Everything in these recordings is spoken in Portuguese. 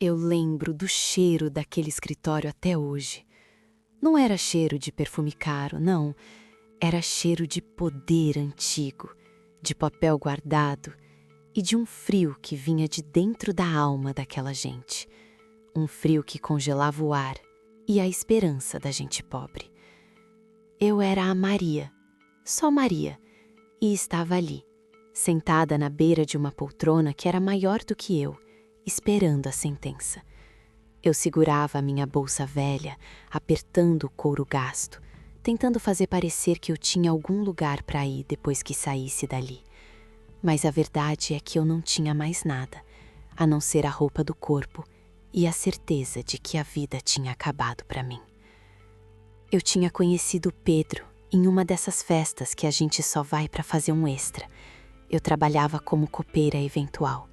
Eu lembro do cheiro daquele escritório até hoje. Não era cheiro de perfume caro, não. Era cheiro de poder antigo, de papel guardado e de um frio que vinha de dentro da alma daquela gente. Um frio que congelava o ar e a esperança da gente pobre. Eu era a Maria, só Maria, e estava ali, sentada na beira de uma poltrona que era maior do que eu, esperando a sentença. Eu segurava a minha bolsa velha, apertando o couro gasto, tentando fazer parecer que eu tinha algum lugar para ir depois que saísse dali. Mas a verdade é que eu não tinha mais nada, a não ser a roupa do corpo e a certeza de que a vida tinha acabado para mim. Eu tinha conhecido Pedro em uma dessas festas que a gente só vai para fazer um extra. Eu trabalhava como copeira eventual.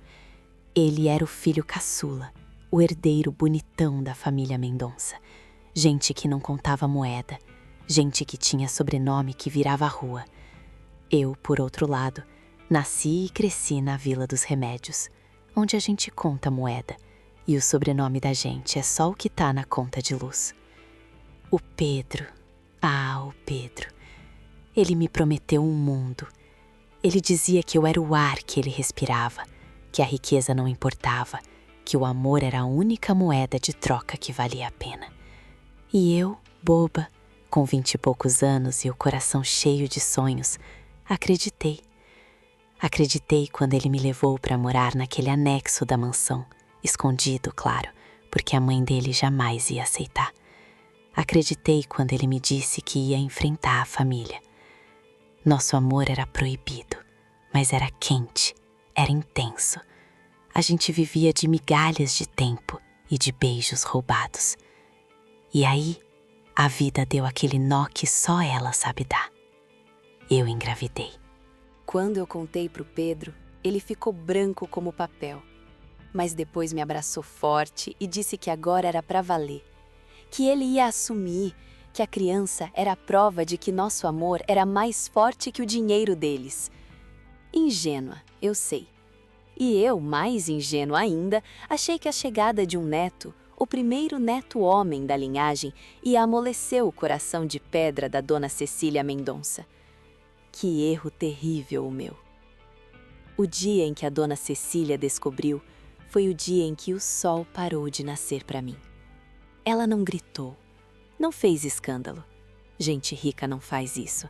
Ele era o filho caçula, o herdeiro bonitão da família Mendonça. Gente que não contava moeda, gente que tinha sobrenome que virava rua. Eu, por outro lado, nasci e cresci na Vila dos Remédios, onde a gente conta moeda, e o sobrenome da gente é só o que tá na conta de luz. O Pedro, o Pedro. Ele me prometeu um mundo. Ele dizia que eu era o ar que ele respirava, que a riqueza não importava, que o amor era a única moeda de troca que valia a pena. E eu, boba, com 20 e poucos anos e o coração cheio de sonhos, acreditei. Acreditei quando ele me levou para morar naquele anexo da mansão, escondido, claro, porque a mãe dele jamais ia aceitar. Acreditei quando ele me disse que ia enfrentar a família. Nosso amor era proibido, mas era quente, era intenso. A gente vivia de migalhas de tempo e de beijos roubados. E aí, a vida deu aquele nó que só ela sabe dar. Eu engravidei. Quando eu contei pro Pedro, ele ficou branco como papel. Mas depois me abraçou forte e disse que agora era pra valer. Que ele ia assumir, que a criança era a prova de que nosso amor era mais forte que o dinheiro deles. Ingênua, eu sei. E eu, mais ingênua ainda, achei que a chegada de um neto, o primeiro neto homem da linhagem, ia amolecer o coração de pedra da dona Cecília Mendonça. Que erro terrível o meu. O dia em que a dona Cecília descobriu foi o dia em que o sol parou de nascer para mim. Ela não gritou, não fez escândalo. Gente rica não faz isso.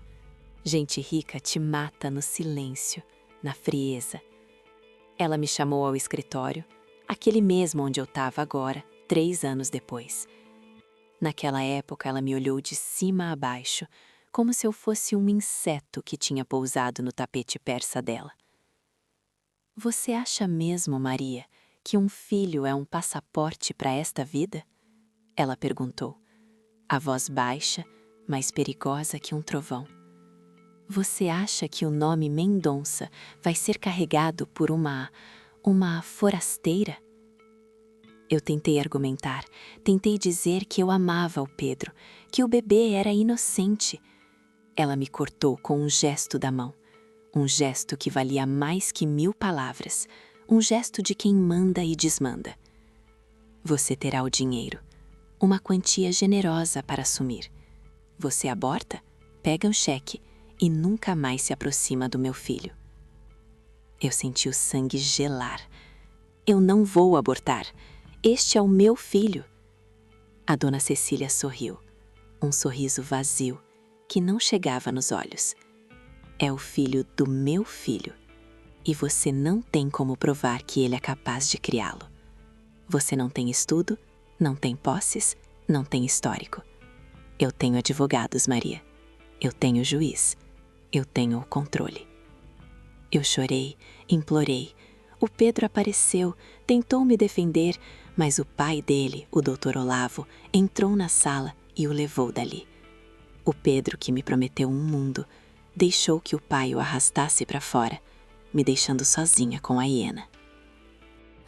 Gente rica te mata no silêncio, na frieza. Ela me chamou ao escritório, aquele mesmo onde eu estava agora, 3 anos depois. Naquela época, ela me olhou de cima a baixo, como se eu fosse um inseto que tinha pousado no tapete persa dela. Você acha mesmo, Maria, que um filho é um passaporte para esta vida? Ela perguntou, a voz baixa, mais perigosa que um trovão. Você acha que o nome Mendonça vai ser carregado por uma forasteira? Eu tentei argumentar, tentei dizer que eu amava o Pedro, que o bebê era inocente. Ela me cortou com um gesto da mão, um gesto que valia mais que 1000 palavras, um gesto de quem manda e desmanda. Você terá o dinheiro, uma quantia generosa para assumir. Você aborta, pega o cheque e nunca mais se aproxima do meu filho. Eu senti o sangue gelar. Eu não vou abortar. Este é o meu filho. A dona Cecília sorriu, um sorriso vazio que não chegava nos olhos. É o filho do meu filho, e você não tem como provar que ele é capaz de criá-lo. Você não tem estudo, não tem posses, não tem histórico. Eu tenho advogados, Maria. Eu tenho juiz. Eu tenho o controle. Eu chorei, implorei. O Pedro apareceu, tentou me defender, mas o pai dele, o Dr. Olavo, entrou na sala e o levou dali. O Pedro, que me prometeu um mundo, deixou que o pai o arrastasse para fora, me deixando sozinha com a hiena.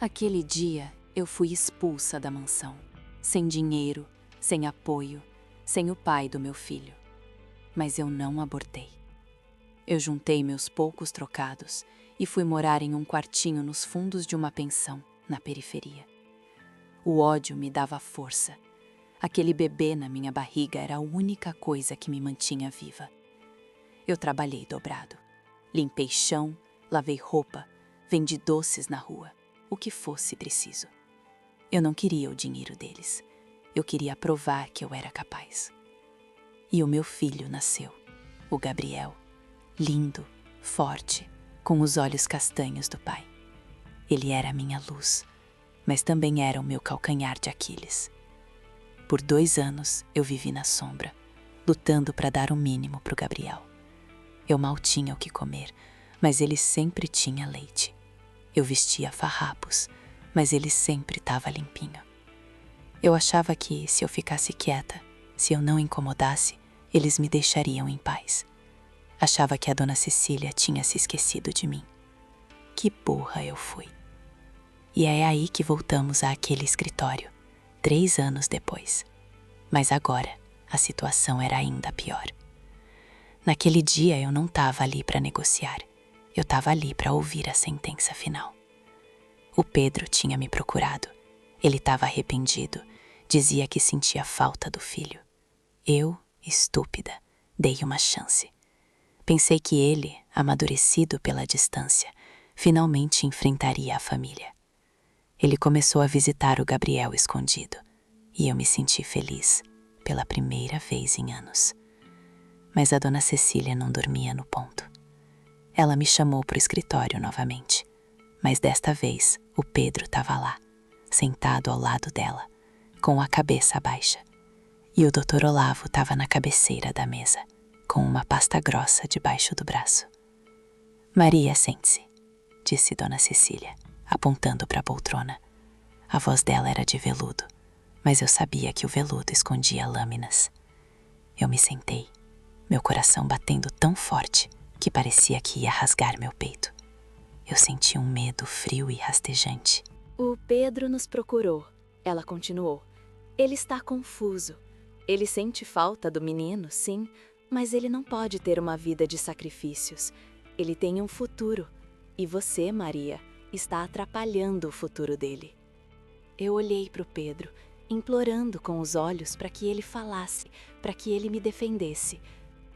Aquele dia, eu fui expulsa da mansão, sem dinheiro, sem apoio, sem o pai do meu filho. Mas eu não abortei. Eu juntei meus poucos trocados e fui morar em um quartinho nos fundos de uma pensão, na periferia. O ódio me dava força. Aquele bebê na minha barriga era a única coisa que me mantinha viva. Eu trabalhei dobrado. Limpei chão, lavei roupa, vendi doces na rua, o que fosse preciso. Eu não queria o dinheiro deles. Eu queria provar que eu era capaz. E o meu filho nasceu, o Gabriel, lindo, forte, com os olhos castanhos do pai. Ele era a minha luz, mas também era o meu calcanhar de Aquiles. Por 2 anos eu vivi na sombra, lutando para dar o mínimo para o Gabriel. Eu mal tinha o que comer, mas ele sempre tinha leite. Eu vestia farrapos, mas ele sempre estava limpinho. Eu achava que, se eu ficasse quieta, se eu não incomodasse, eles me deixariam em paz. Achava que a dona Cecília tinha se esquecido de mim. Que burra eu fui. E é aí que voltamos àquele escritório, 3 anos depois. Mas agora, a situação era ainda pior. Naquele dia eu não estava ali para negociar. Eu estava ali para ouvir a sentença final. O Pedro tinha me procurado. Ele estava arrependido. Dizia que sentia falta do filho. Eu, estúpida, dei uma chance. Pensei que ele, amadurecido pela distância, finalmente enfrentaria a família. Ele começou a visitar o Gabriel escondido, e eu me senti feliz, pela primeira vez em anos. Mas a dona Cecília não dormia no ponto. Ela me chamou para o escritório novamente, mas desta vez o Pedro estava lá, sentado ao lado dela, com a cabeça baixa. E o Dr. Olavo estava na cabeceira da mesa, com uma pasta grossa debaixo do braço. Maria, sente-se, disse Dona Cecília, apontando para a poltrona. A voz dela era de veludo, mas eu sabia que o veludo escondia lâminas. Eu me sentei, meu coração batendo tão forte que parecia que ia rasgar meu peito. Eu senti um medo frio e rastejante. O Pedro nos procurou, ela continuou. Ele está confuso. Ele sente falta do menino, sim, mas ele não pode ter uma vida de sacrifícios. Ele tem um futuro. E você, Maria, está atrapalhando o futuro dele. Eu olhei para o Pedro, implorando com os olhos para que ele falasse, para que ele me defendesse.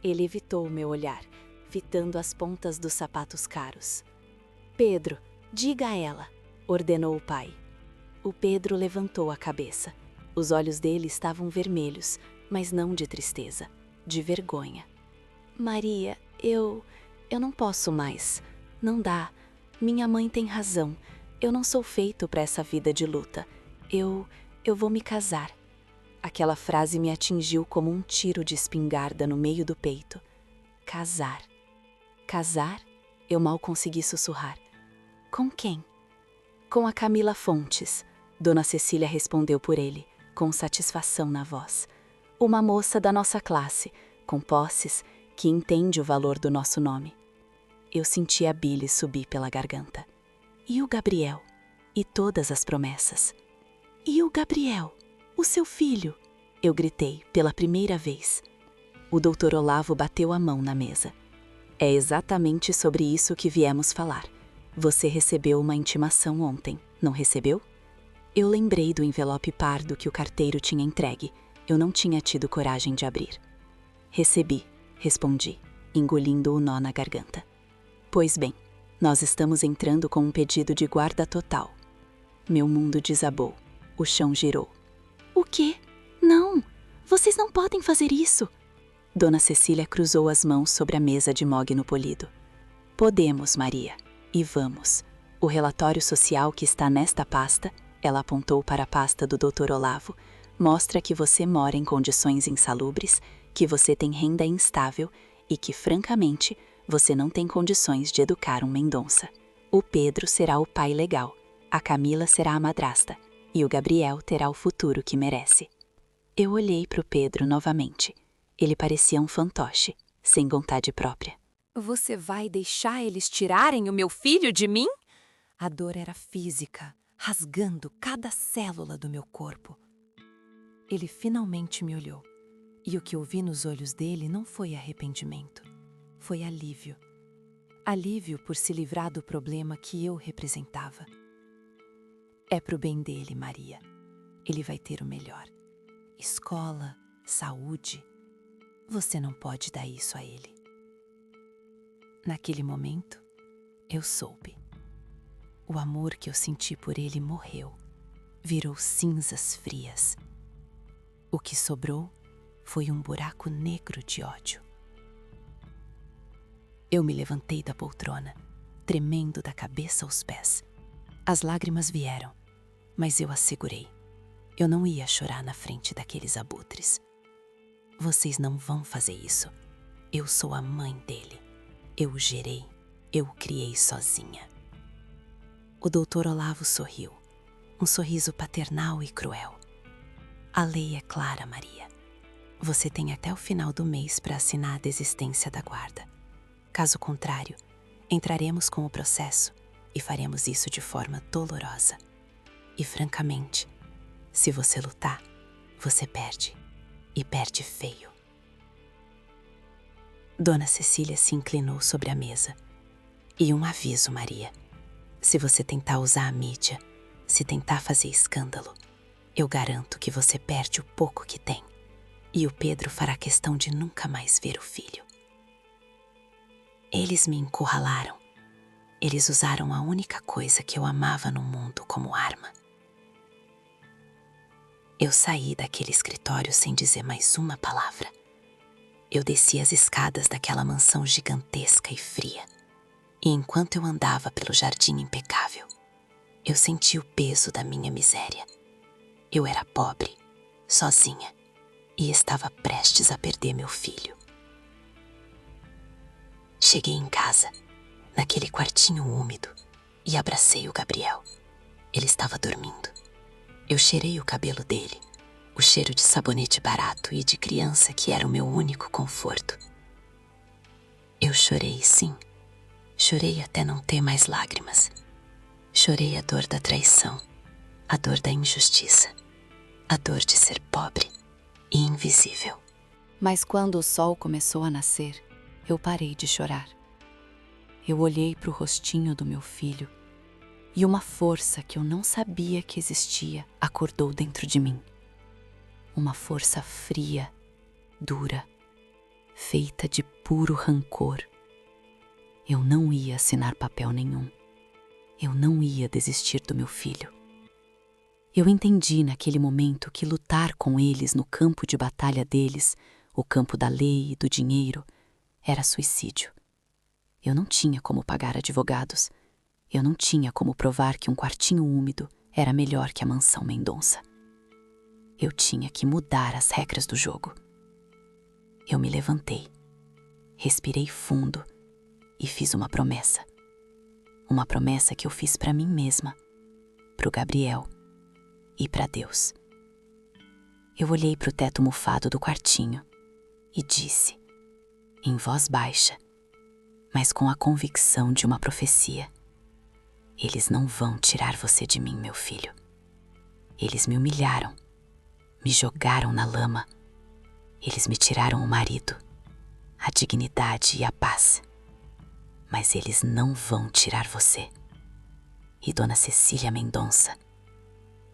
Ele evitou o meu olhar, fitando as pontas dos sapatos caros. Pedro, diga a ela, ordenou o pai. O Pedro levantou a cabeça. Os olhos dele estavam vermelhos, mas não de tristeza, de vergonha. Maria, eu não posso mais. Não dá. Minha mãe tem razão. Eu não sou feito para essa vida de luta. Eu vou me casar. Aquela frase me atingiu como um tiro de espingarda no meio do peito. Casar. Casar? Eu mal consegui sussurrar. Com quem? Com a Camila Fontes. Dona Cecília respondeu por ele, com satisfação na voz. Uma moça da nossa classe, com posses, que entende o valor do nosso nome. Eu senti a bile subir pela garganta. E o Gabriel? E todas as promessas? E o Gabriel? O seu filho? Eu gritei pela primeira vez. O Dr. Olavo bateu a mão na mesa. É exatamente sobre isso que viemos falar. Você recebeu uma intimação ontem, não recebeu? Eu lembrei do envelope pardo que o carteiro tinha entregue. Eu não tinha tido coragem de abrir. Recebi, respondi, engolindo o nó na garganta. Pois bem, nós estamos entrando com um pedido de guarda total. Meu mundo desabou. O chão girou. O quê? Não! Vocês não podem fazer isso! Dona Cecília cruzou as mãos sobre a mesa de mogno polido. Podemos, Maria. E vamos. O relatório social que está nesta pasta, ela apontou para a pasta do Dr. Olavo, mostra que você mora em condições insalubres, que você tem renda instável e que, francamente, você não tem condições de educar um Mendonça. O Pedro será o pai legal, a Camila será a madrasta e o Gabriel terá o futuro que merece. Eu olhei para o Pedro novamente. Ele parecia um fantoche, sem vontade própria. Você vai deixar eles tirarem o meu filho de mim? A dor era física, rasgando cada célula do meu corpo. Ele finalmente me olhou, e o que eu vi nos olhos dele não foi arrependimento, foi alívio. Alívio por se livrar do problema que eu representava. É pro bem dele, Maria. Ele vai ter o melhor. Escola, saúde. Você não pode dar isso a ele. Naquele momento, eu soube. O amor que eu senti por ele morreu, virou cinzas frias. O que sobrou foi um buraco negro de ódio. Eu me levantei da poltrona, tremendo da cabeça aos pés. As lágrimas vieram, mas eu as segurei. Eu não ia chorar na frente daqueles abutres. Vocês não vão fazer isso. Eu sou a mãe dele. Eu o gerei, eu o criei sozinha. O doutor Olavo sorriu, um sorriso paternal e cruel. A lei é clara, Maria. Você tem até o final do mês para assinar a desistência da guarda. Caso contrário, entraremos com o processo e faremos isso de forma dolorosa. E francamente, se você lutar, você perde. E perde feio. Dona Cecília se inclinou sobre a mesa. E um aviso, Maria. Se você tentar usar a mídia, se tentar fazer escândalo, eu garanto que você perde o pouco que tem. E o Pedro fará questão de nunca mais ver o filho. Eles me encurralaram. Eles usaram a única coisa que eu amava no mundo como arma. Eu saí daquele escritório sem dizer mais uma palavra. Eu desci as escadas daquela mansão gigantesca e fria. E enquanto eu andava pelo jardim impecável, eu senti o peso da minha miséria. Eu era pobre, sozinha, e estava prestes a perder meu filho. Cheguei em casa, naquele quartinho úmido, e abracei o Gabriel. Ele estava dormindo. Eu cheirei o cabelo dele, o cheiro de sabonete barato e de criança que era o meu único conforto. Eu chorei, sim. Chorei até não ter mais lágrimas. Chorei a dor da traição, a dor da injustiça, a dor de ser pobre e invisível. Mas quando o sol começou a nascer, eu parei de chorar. Eu olhei para o rostinho do meu filho e uma força que eu não sabia que existia acordou dentro de mim. Uma força fria, dura, feita de puro rancor. Eu não ia assinar papel nenhum. Eu não ia desistir do meu filho. Eu entendi naquele momento que lutar com eles no campo de batalha deles, o campo da lei e do dinheiro, era suicídio. Eu não tinha como pagar advogados. Eu não tinha como provar que um quartinho úmido era melhor que a mansão Mendonça. Eu tinha que mudar as regras do jogo. Eu me levantei, respirei fundo e fiz uma promessa. Uma promessa que eu fiz para mim mesma, para o Gabriel e para Deus. Eu olhei para o teto mofado do quartinho e disse, em voz baixa, mas com a convicção de uma profecia: eles não vão tirar você de mim, meu filho. Eles me humilharam, me jogaram na lama. Eles me tiraram o marido, a dignidade e a paz. Mas eles não vão tirar você. E Dona Cecília Mendonça,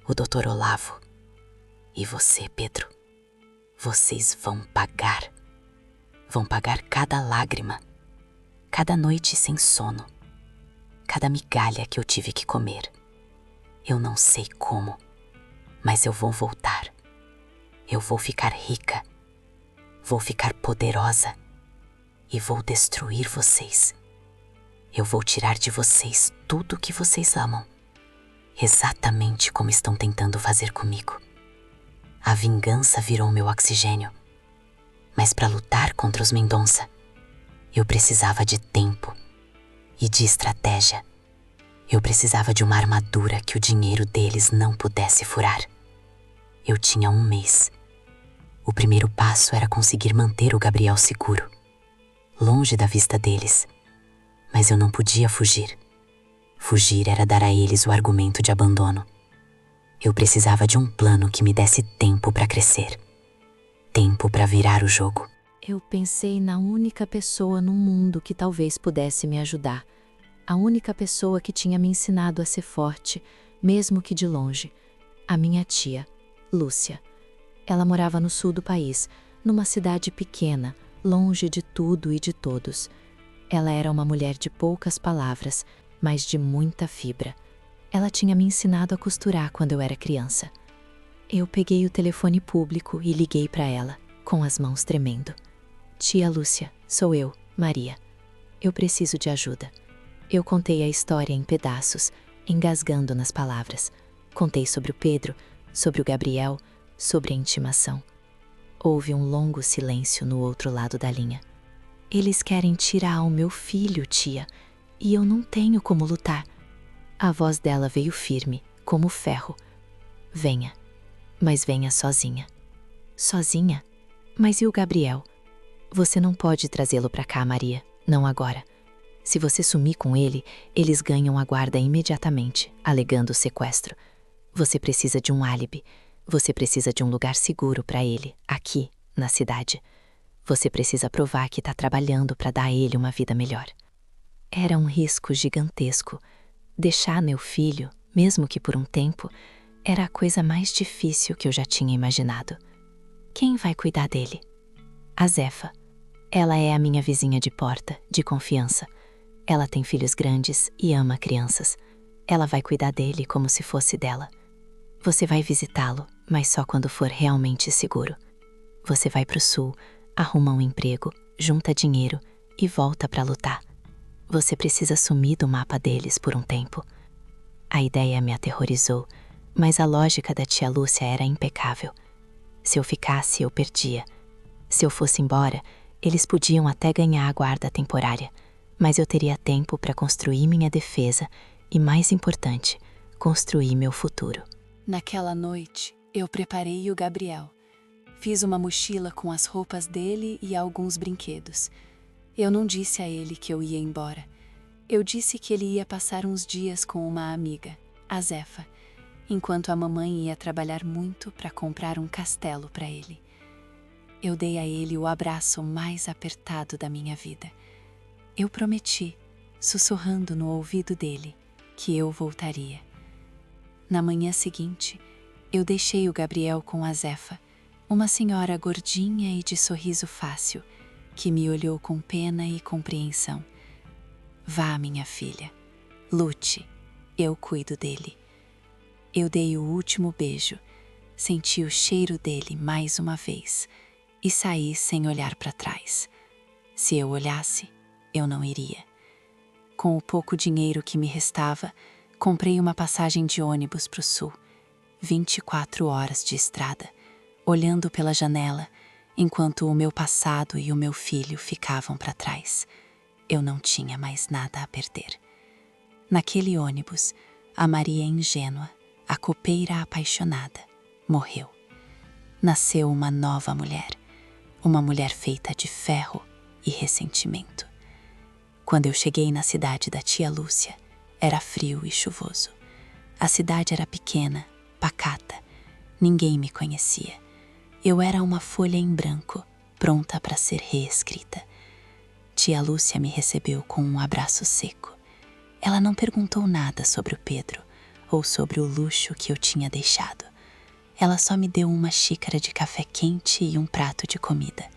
o Dr. Olavo e você, Pedro, vocês vão pagar. Vão pagar cada lágrima, cada noite sem sono, cada migalha que eu tive que comer. Eu não sei como, mas eu vou voltar. Eu vou ficar rica, vou ficar poderosa e vou destruir vocês. Eu vou tirar de vocês tudo o que vocês amam, exatamente como estão tentando fazer comigo. A vingança virou meu oxigênio, mas para lutar contra os Mendonça, eu precisava de tempo e de estratégia. Eu precisava de uma armadura que o dinheiro deles não pudesse furar. Eu tinha 1 mês. O primeiro passo era conseguir manter o Gabriel seguro, longe da vista deles. Mas eu não podia fugir. Fugir era dar a eles o argumento de abandono. Eu precisava de um plano que me desse tempo para crescer. Tempo para virar o jogo. Eu pensei na única pessoa no mundo que talvez pudesse me ajudar. A única pessoa que tinha me ensinado a ser forte, mesmo que de longe. A minha tia, Lúcia. Ela morava no sul do país, numa cidade pequena, longe de tudo e de todos. Ela era uma mulher de poucas palavras, mas de muita fibra. Ela tinha me ensinado a costurar quando eu era criança. Eu peguei o telefone público e liguei para ela, com as mãos tremendo. Tia Lúcia, sou eu, Maria. Eu preciso de ajuda. Eu contei a história em pedaços, engasgando nas palavras. Contei sobre o Pedro, sobre o Gabriel, sobre a intimação. Houve um longo silêncio no outro lado da linha. Eles querem tirar o meu filho, tia, e eu não tenho como lutar. A voz dela veio firme, como ferro. Venha, mas venha sozinha. Sozinha? Mas e o Gabriel? Você não pode trazê-lo para cá, Maria, não agora. Se você sumir com ele, eles ganham a guarda imediatamente, alegando sequestro. Você precisa de um álibi. Você precisa de um lugar seguro para ele, aqui, na cidade. Você precisa provar que está trabalhando para dar a ele uma vida melhor. Era um risco gigantesco. Deixar meu filho, mesmo que por um tempo, era a coisa mais difícil que eu já tinha imaginado. Quem vai cuidar dele? A Zefa. Ela é a minha vizinha de porta, de confiança. Ela tem filhos grandes e ama crianças. Ela vai cuidar dele como se fosse dela. Você vai visitá-lo, mas só quando for realmente seguro. Você vai pro sul, arruma um emprego, junta dinheiro e volta para lutar. Você precisa sumir do mapa deles por um tempo. A ideia me aterrorizou, mas a lógica da tia Lúcia era impecável. Se eu ficasse, eu perdia. Se eu fosse embora, eles podiam até ganhar a guarda temporária, mas eu teria tempo para construir minha defesa e, mais importante, construir meu futuro. Naquela noite, eu preparei o Gabriel. Fiz uma mochila com as roupas dele e alguns brinquedos. Eu não disse a ele que eu ia embora. Eu disse que ele ia passar uns dias com uma amiga, a Zefa, enquanto a mamãe ia trabalhar muito para comprar um castelo para ele. Eu dei a ele o abraço mais apertado da minha vida. Eu prometi, sussurrando no ouvido dele, que eu voltaria. Na manhã seguinte, eu deixei o Gabriel com a Zefa, uma senhora gordinha e de sorriso fácil, que me olhou com pena e compreensão. Vá, minha filha, lute, eu cuido dele. Eu dei o último beijo, senti o cheiro dele mais uma vez e saí sem olhar para trás. Se eu olhasse, eu não iria. Com o pouco dinheiro que me restava, comprei uma passagem de ônibus para o sul. 24 horas de estrada, olhando pela janela, enquanto o meu passado e o meu filho ficavam para trás. Eu não tinha mais nada a perder. Naquele ônibus, a Maria ingênua, a copeira apaixonada, morreu. Nasceu uma nova mulher, uma mulher feita de ferro e ressentimento. Quando eu cheguei na cidade da tia Lúcia, era frio e chuvoso. A cidade era pequena, pacata. Ninguém me conhecia. Eu era uma folha em branco, pronta para ser reescrita. Tia Lúcia me recebeu com um abraço seco. Ela não perguntou nada sobre o Pedro ou sobre o luxo que eu tinha deixado. Ela só me deu uma xícara de café quente e um prato de comida.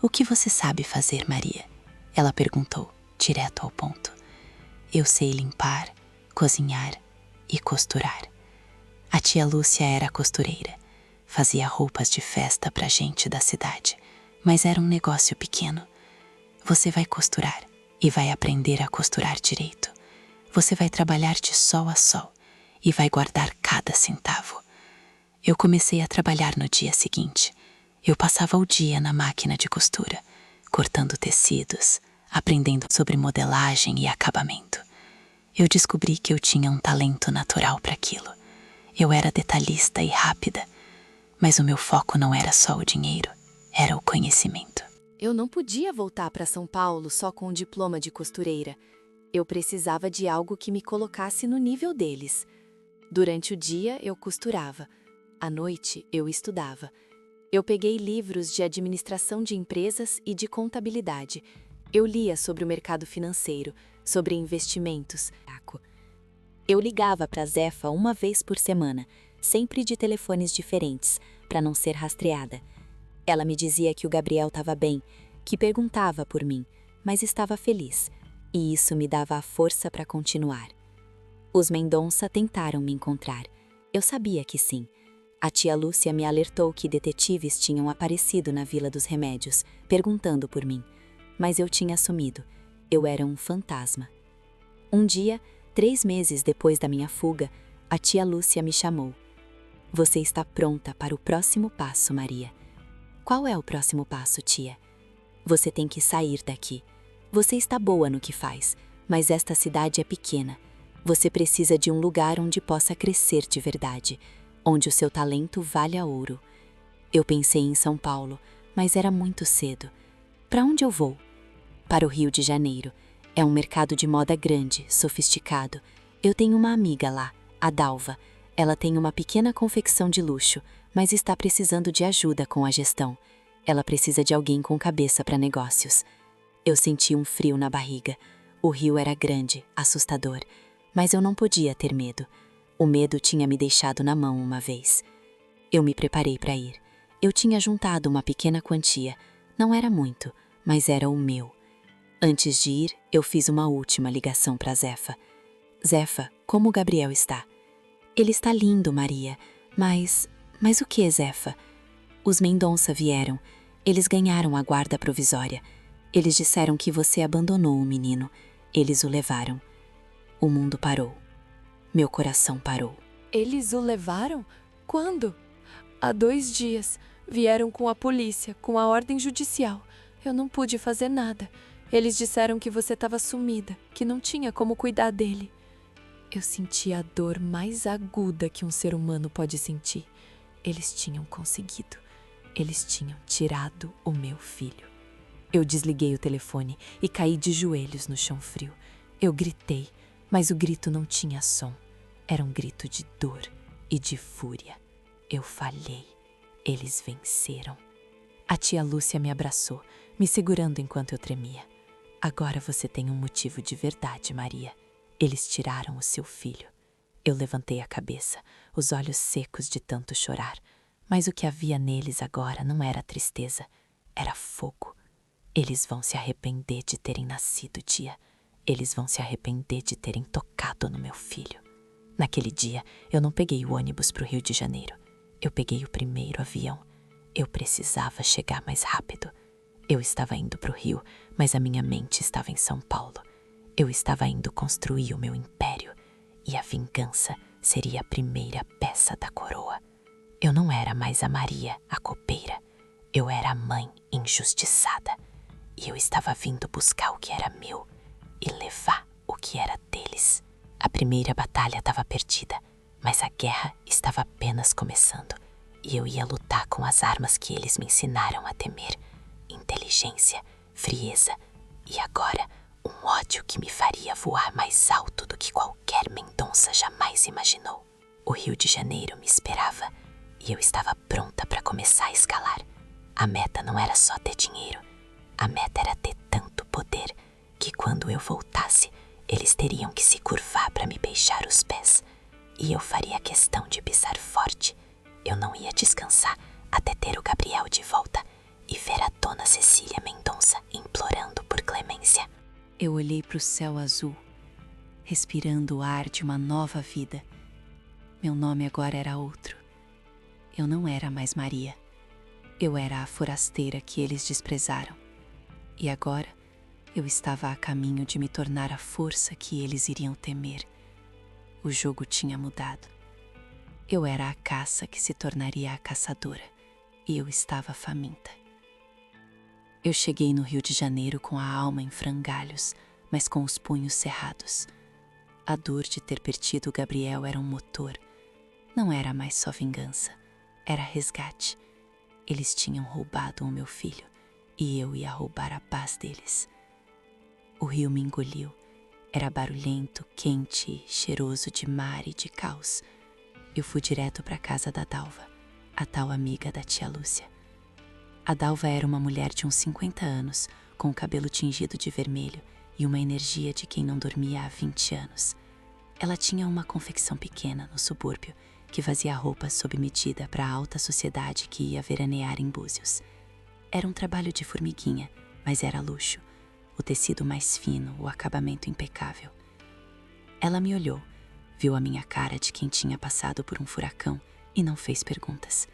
"O que você sabe fazer, Maria?" Ela perguntou, direto ao ponto. Eu sei limpar, cozinhar e costurar. A tia Lúcia era costureira. Fazia roupas de festa pra gente da cidade, mas era um negócio pequeno. Você vai costurar e vai aprender a costurar direito. Você vai trabalhar de sol a sol e vai guardar cada centavo. Eu comecei a trabalhar no dia seguinte. Eu passava o dia na máquina de costura, cortando tecidos, aprendendo sobre modelagem e acabamento. Eu descobri que eu tinha um talento natural para aquilo. Eu era detalhista e rápida, mas o meu foco não era só o dinheiro, era o conhecimento. Eu não podia voltar para São Paulo só com um diploma de costureira. Eu precisava de algo que me colocasse no nível deles. Durante o dia, eu costurava. À noite, eu estudava. Eu peguei livros de administração de empresas e de contabilidade. Eu lia sobre o mercado financeiro, sobre investimentos. Eu ligava para a Zefa uma vez por semana. sempre de telefones diferentes, para não ser rastreada. Ela me dizia que o Gabriel estava bem, que perguntava por mim, mas estava feliz, e isso me dava a força para continuar. Os Mendonça tentaram me encontrar. Eu sabia que sim. A tia Lúcia me alertou que detetives tinham aparecido na Vila dos Remédios, perguntando por mim. Mas eu tinha sumido. Eu era um fantasma. Um dia, 3 meses depois da minha fuga, a tia Lúcia me chamou. Você está pronta para o próximo passo, Maria. Qual é o próximo passo, tia? Você tem que sair daqui. Você está boa no que faz, mas esta cidade é pequena. Você precisa de um lugar onde possa crescer de verdade, onde o seu talento valha ouro. Eu pensei em São Paulo, mas era muito cedo. Para onde eu vou? Para o Rio de Janeiro. É um mercado de moda grande, sofisticado. Eu tenho uma amiga lá, a Dalva. Ela tem uma pequena confecção de luxo, mas está precisando de ajuda com a gestão. Ela precisa de alguém com cabeça para negócios. Eu senti um frio na barriga. O Rio era grande, assustador. Mas eu não podia ter medo. O medo tinha me deixado na mão uma vez. Eu me preparei para ir. Eu tinha juntado uma pequena quantia. Não era muito, mas era o meu. Antes de ir, eu fiz uma última ligação para Zefa. Zefa, como o Gabriel está? Ele está lindo, Maria. Mas o que, Zefa? Os Mendonça vieram. Eles ganharam a guarda provisória. Eles disseram que você abandonou o menino. Eles o levaram. O mundo parou. Meu coração parou. Eles o levaram? Quando? Há 2 dias. Vieram com a polícia, com a ordem judicial. Eu não pude fazer nada. Eles disseram que você estava sumida, que não tinha como cuidar dele. Eu senti a dor mais aguda que um ser humano pode sentir. Eles tinham conseguido. Eles tinham tirado o meu filho. Eu desliguei o telefone e caí de joelhos no chão frio. Eu gritei, mas o grito não tinha som. Era um grito de dor e de fúria. Eu falhei. Eles venceram. A tia Lúcia me abraçou, me segurando enquanto eu tremia. Agora você tem um motivo de verdade, Maria. Eles tiraram o seu filho. Eu levantei a cabeça, os olhos secos de tanto chorar. Mas o que havia neles agora não era tristeza, era fogo. Eles vão se arrepender de terem nascido, tia. Eles vão se arrepender de terem tocado no meu filho. Naquele dia, eu não peguei o ônibus para o Rio de Janeiro. Eu peguei o primeiro avião. Eu precisava chegar mais rápido. Eu estava indo para o Rio, mas a minha mente estava em São Paulo. Eu estava indo construir o meu império. E a vingança seria a primeira peça da coroa. Eu não era mais a Maria, a copeira. Eu era a mãe injustiçada. E eu estava vindo buscar o que era meu e levar o que era deles. A primeira batalha estava perdida, mas a guerra estava apenas começando. E eu ia lutar com as armas que eles me ensinaram a temer. Inteligência, frieza e agora um ódio que me faria voar mais alto do que qualquer Mendonça jamais imaginou. O Rio de Janeiro me esperava e eu estava pronta para começar a escalar. A meta não era só ter dinheiro. A meta era ter tanto poder que quando eu voltasse, eles teriam que se curvar para me beijar os pés. E eu faria questão de pisar forte. Eu não ia descansar até ter o Gabriel de volta e ver a dona Cecília Mendonça implorando por clemência. Eu olhei para o céu azul, respirando o ar de uma nova vida. Meu nome agora era outro. Eu não era mais Maria. Eu era a forasteira que eles desprezaram. E agora, eu estava a caminho de me tornar a força que eles iriam temer. O jogo tinha mudado. Eu era a caça que se tornaria a caçadora, e eu estava faminta. Eu cheguei no Rio de Janeiro com a alma em frangalhos, mas com os punhos cerrados. A dor de ter perdido o Gabriel era um motor. Não era mais só vingança, era resgate. Eles tinham roubado o meu filho, e eu ia roubar a paz deles. O rio me engoliu. Era barulhento, quente, cheiroso de mar e de caos. Eu fui direto para a casa da Dalva, a tal amiga da tia Lúcia. A Dalva era uma mulher de uns 50 anos, com o cabelo tingido de vermelho e uma energia de quem não dormia há 20 anos. Ela tinha uma confecção pequena no subúrbio que fazia roupas sob medida para a alta sociedade que ia veranear em Búzios. Era um trabalho de formiguinha, mas era luxo. O tecido mais fino, o acabamento impecável. Ela me olhou, viu a minha cara de quem tinha passado por um furacão e não fez perguntas.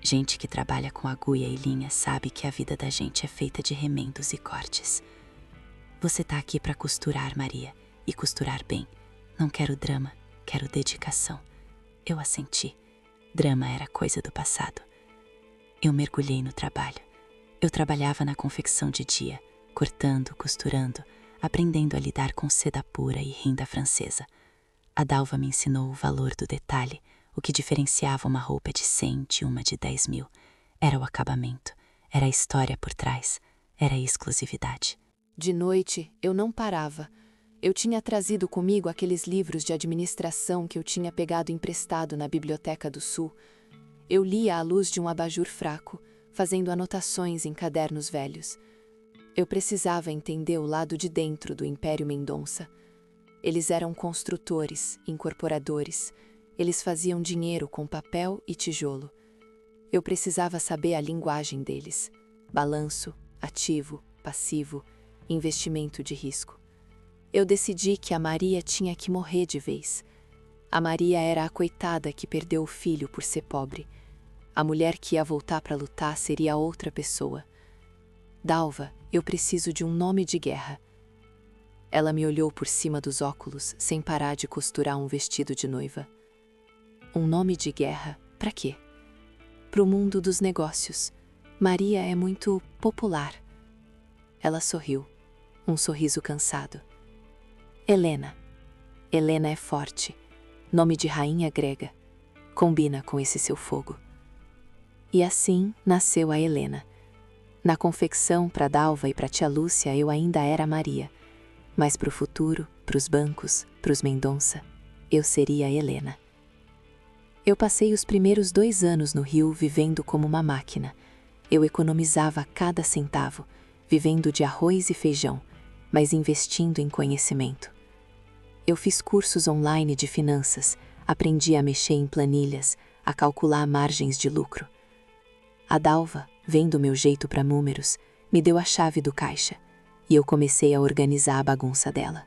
Gente que trabalha com agulha e linha sabe que a vida da gente é feita de remendos e cortes. Você tá aqui para costurar, Maria, e costurar bem. Não quero drama, quero dedicação. Eu assenti. Drama era coisa do passado. Eu mergulhei no trabalho. Eu trabalhava na confecção de dia, cortando, costurando, aprendendo a lidar com seda pura e renda francesa. A Dalva me ensinou o valor do detalhe, o que diferenciava uma roupa de 100 de uma de 10 mil. Era o acabamento, era a história por trás, era a exclusividade. De noite, eu não parava. Eu tinha trazido comigo aqueles livros de administração que eu tinha pegado emprestado na Biblioteca do Sul. Eu lia à luz de um abajur fraco, fazendo anotações em cadernos velhos. Eu precisava entender o lado de dentro do Império Mendonça. Eles eram construtores, incorporadores. Eles faziam dinheiro com papel e tijolo. Eu precisava saber a linguagem deles. Balanço, ativo, passivo, investimento de risco. Eu decidi que a Maria tinha que morrer de vez. A Maria era a coitada que perdeu o filho por ser pobre. A mulher que ia voltar para lutar seria outra pessoa. Dalva, eu preciso de um nome de guerra. Ela me olhou por cima dos óculos, sem parar de costurar um vestido de noiva. Um nome de guerra, para quê? Pro mundo dos negócios. Maria é muito popular. Ela sorriu, um sorriso cansado. Helena. Helena é forte, nome de rainha grega. Combina com esse seu fogo. E assim nasceu a Helena. Na confecção para Dalva e para tia Lúcia eu ainda era Maria, mas pro futuro, pros bancos, pros Mendonça, eu seria Helena. Eu passei os primeiros 2 anos no Rio vivendo como uma máquina. Eu economizava cada centavo, vivendo de arroz e feijão, mas investindo em conhecimento. Eu fiz cursos online de finanças, aprendi a mexer em planilhas, a calcular margens de lucro. A Dalva, vendo meu jeito para números, me deu a chave do caixa e eu comecei a organizar a bagunça dela.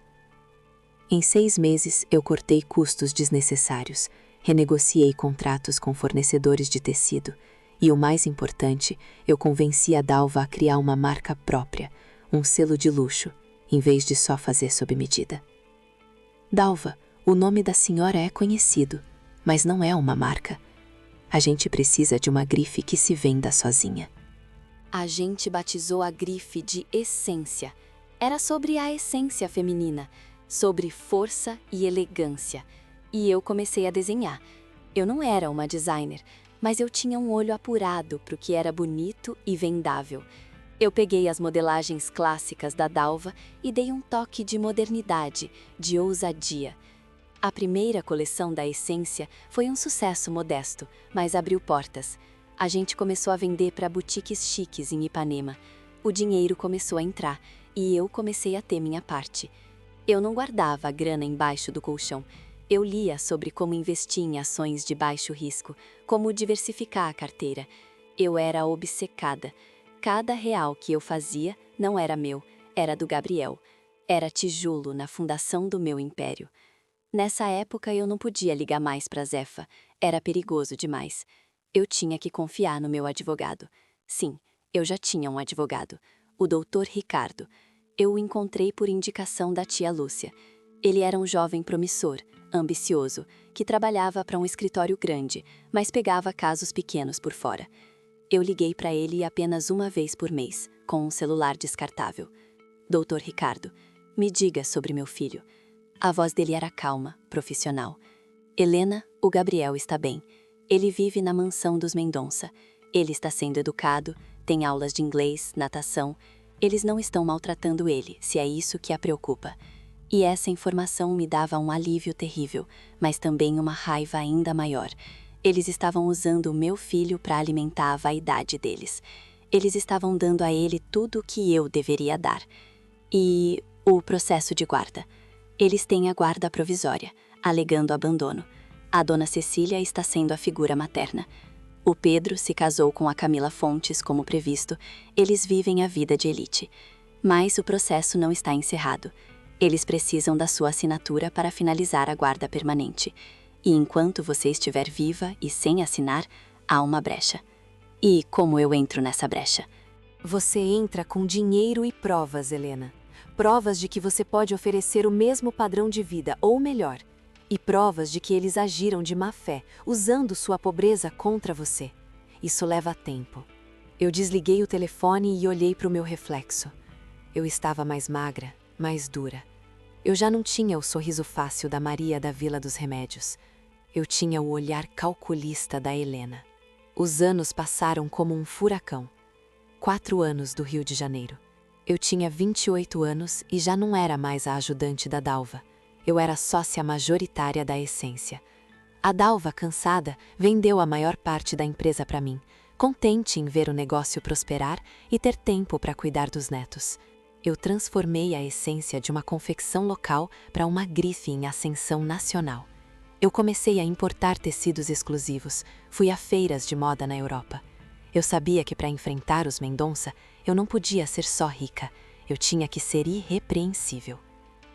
Em 6 meses, eu cortei custos desnecessários, renegociei contratos com fornecedores de tecido e, o mais importante, eu convenci a Dalva a criar uma marca própria, um selo de luxo, em vez de só fazer sob medida. Dalva, o nome da senhora é conhecido, mas não é uma marca. A gente precisa de uma grife que se venda sozinha. A gente batizou a grife de essência. Era sobre a essência feminina, sobre força e elegância. E eu comecei a desenhar. Eu não era uma designer, mas eu tinha um olho apurado para o que era bonito e vendável. Eu peguei as modelagens clássicas da Dalva e dei um toque de modernidade, de ousadia. A primeira coleção da Essência foi um sucesso modesto, mas abriu portas. A gente começou a vender para boutiques chiques em Ipanema. O dinheiro começou a entrar e eu comecei a ter minha parte. Eu não guardava a grana embaixo do colchão. Eu lia sobre como investir em ações de baixo risco, como diversificar a carteira. Eu era obcecada. Cada real que eu fazia não era meu, era do Gabriel. Era tijolo na fundação do meu império. Nessa época eu não podia ligar mais para Zefa, era perigoso demais. Eu tinha que confiar no meu advogado. Sim, eu já tinha um advogado, o Dr. Ricardo. Eu o encontrei por indicação da tia Lúcia. Ele era um jovem promissor, ambicioso, que trabalhava para um escritório grande, mas pegava casos pequenos por fora. Eu liguei para ele apenas uma vez por mês, com um celular descartável. Dr. Ricardo, me diga sobre meu filho. A voz dele era calma, profissional. Helena, o Gabriel está bem. Ele vive na mansão dos Mendonça. Ele está sendo educado, tem aulas de inglês, natação. Eles não estão maltratando ele, se é isso que a preocupa. E essa informação me dava um alívio terrível, mas também uma raiva ainda maior. Eles estavam usando o meu filho para alimentar a vaidade deles. Eles estavam dando a ele tudo o que eu deveria dar. E o processo de guarda. Eles têm a guarda provisória, alegando abandono. A dona Cecília está sendo a figura materna. O Pedro se casou com a Camila Fontes, como previsto. Eles vivem a vida de elite. Mas o processo não está encerrado. Eles precisam da sua assinatura para finalizar a guarda permanente. E enquanto você estiver viva e sem assinar, há uma brecha. E como eu entro nessa brecha? Você entra com dinheiro e provas, Helena. Provas de que você pode oferecer o mesmo padrão de vida, ou melhor. E provas de que eles agiram de má fé, usando sua pobreza contra você. Isso leva tempo. Eu desliguei o telefone e olhei para o meu reflexo. Eu estava mais magra, mais dura. Eu já não tinha o sorriso fácil da Maria da Vila dos Remédios. Eu tinha o olhar calculista da Helena. Os anos passaram como um furacão. 4 anos do Rio de Janeiro. Eu tinha 28 anos e já não era mais a ajudante da Dalva. Eu era sócia majoritária da Essência. A Dalva, cansada, vendeu a maior parte da empresa para mim, contente em ver o negócio prosperar e ter tempo para cuidar dos netos. Eu transformei a Essência de uma confecção local para uma grife em ascensão nacional. Eu comecei a importar tecidos exclusivos, fui a feiras de moda na Europa. Eu sabia que para enfrentar os Mendonça, eu não podia ser só rica, eu tinha que ser irrepreensível.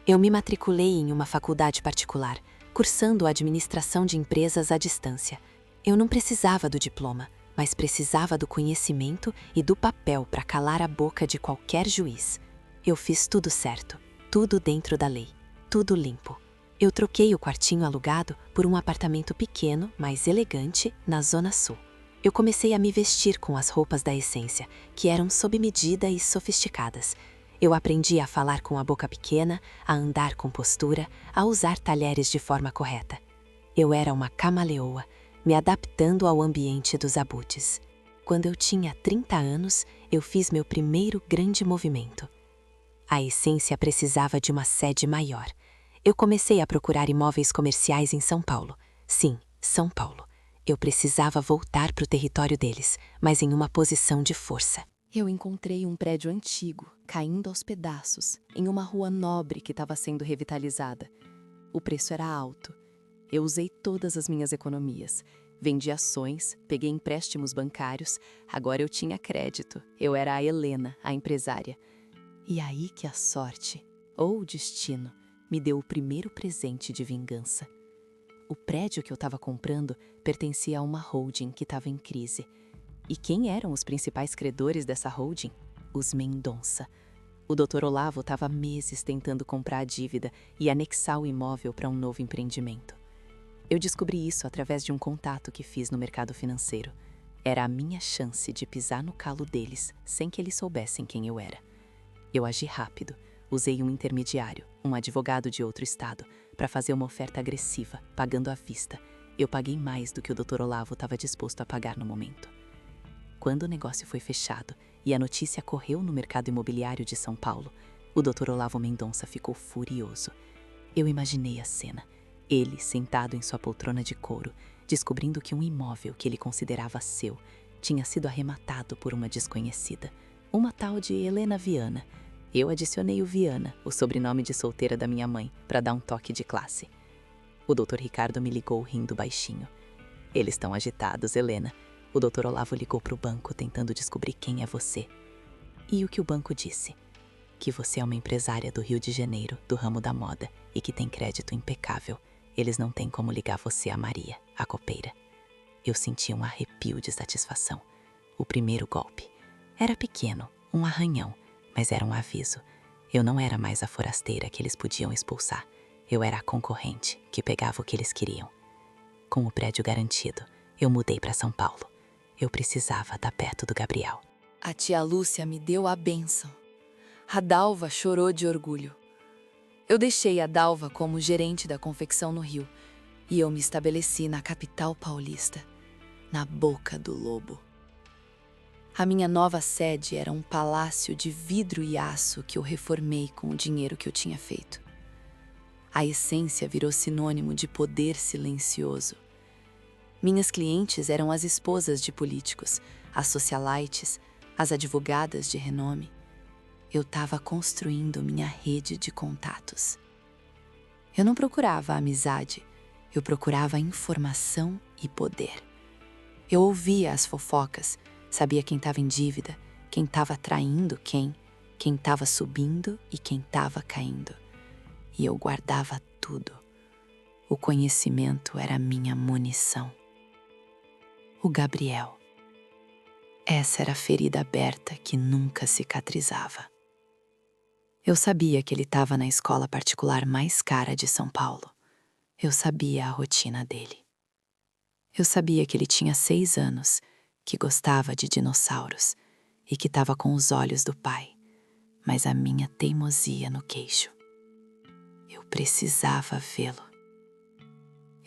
Eu me matriculei em uma faculdade particular, cursando administração de empresas à distância. Eu não precisava do diploma, mas precisava do conhecimento e do papel para calar a boca de qualquer juiz. Eu fiz tudo certo, tudo dentro da lei, tudo limpo. Eu troquei o quartinho alugado por um apartamento pequeno, mas elegante, na Zona Sul. Eu comecei a me vestir com as roupas da Essência, que eram sob medida e sofisticadas. Eu aprendi a falar com a boca pequena, a andar com postura, a usar talheres de forma correta. Eu era uma camaleoa, me adaptando ao ambiente dos abutres. Quando eu tinha 30 anos, eu fiz meu primeiro grande movimento. A Essência precisava de uma sede maior. Eu comecei a procurar imóveis comerciais em São Paulo. Sim, São Paulo. Eu precisava voltar para o território deles, mas em uma posição de força. Eu encontrei um prédio antigo, caindo aos pedaços, em uma rua nobre que estava sendo revitalizada. O preço era alto. Eu usei todas as minhas economias. Vendi ações, peguei empréstimos bancários, agora eu tinha crédito. Eu era a Helena, a empresária. E aí que a sorte, ou o destino, me deu o primeiro presente de vingança. O prédio que eu estava comprando pertencia a uma holding que estava em crise. E quem eram os principais credores dessa holding? Os Mendonça. O Dr. Olavo estava há meses tentando comprar a dívida e anexar o imóvel para um novo empreendimento. Eu descobri isso através de um contato que fiz no mercado financeiro. Era a minha chance de pisar no calo deles sem que eles soubessem quem eu era. Eu agi rápido. Usei um intermediário, um advogado de outro estado, para fazer uma oferta agressiva, pagando à vista. Eu paguei mais do que o Dr. Olavo estava disposto a pagar no momento. Quando o negócio foi fechado e a notícia correu no mercado imobiliário de São Paulo, o Dr. Olavo Mendonça ficou furioso. Eu imaginei a cena. Ele, sentado em sua poltrona de couro, descobrindo que um imóvel que ele considerava seu tinha sido arrematado por uma desconhecida, uma tal de Helena Viana. Eu adicionei o Viana, o sobrenome de solteira da minha mãe, para dar um toque de classe. O Dr. Ricardo me ligou rindo baixinho. Eles estão agitados, Helena. O Dr. Olavo ligou para o banco tentando descobrir quem é você. E o que o banco disse? Que você é uma empresária do Rio de Janeiro, do ramo da moda, e que tem crédito impecável. Eles não têm como ligar você a Maria, a copeira. Eu senti um arrepio de satisfação. O primeiro golpe. Era pequeno, um arranhão, mas era um aviso. Eu não era mais a forasteira que eles podiam expulsar. Eu era a concorrente, que pegava o que eles queriam. Com o prédio garantido, eu mudei para São Paulo. Eu precisava estar perto do Gabriel. A tia Lúcia me deu a bênção. A Dalva chorou de orgulho. Eu deixei a Dalva como gerente da confecção no Rio e eu me estabeleci na capital paulista, na Boca do Lobo. A minha nova sede era um palácio de vidro e aço que eu reformei com o dinheiro que eu tinha feito. A Essência virou sinônimo de poder silencioso. Minhas clientes eram as esposas de políticos, as socialites, as advogadas de renome. Eu estava construindo minha rede de contatos. Eu não procurava a amizade, Eu procurava informação e poder. Eu ouvia as fofocas, sabia quem estava em dívida, quem estava traindo quem estava subindo e quem estava caindo. E eu guardava tudo. O conhecimento era minha munição. O Gabriel. Essa era a ferida aberta que nunca cicatrizava. Eu sabia que ele estava na escola particular mais cara de São Paulo. Eu sabia a rotina dele. Eu sabia que ele tinha 6 anos, que gostava de dinossauros e que estava com os olhos do pai, mas a minha teimosia no queixo. Eu precisava vê-lo.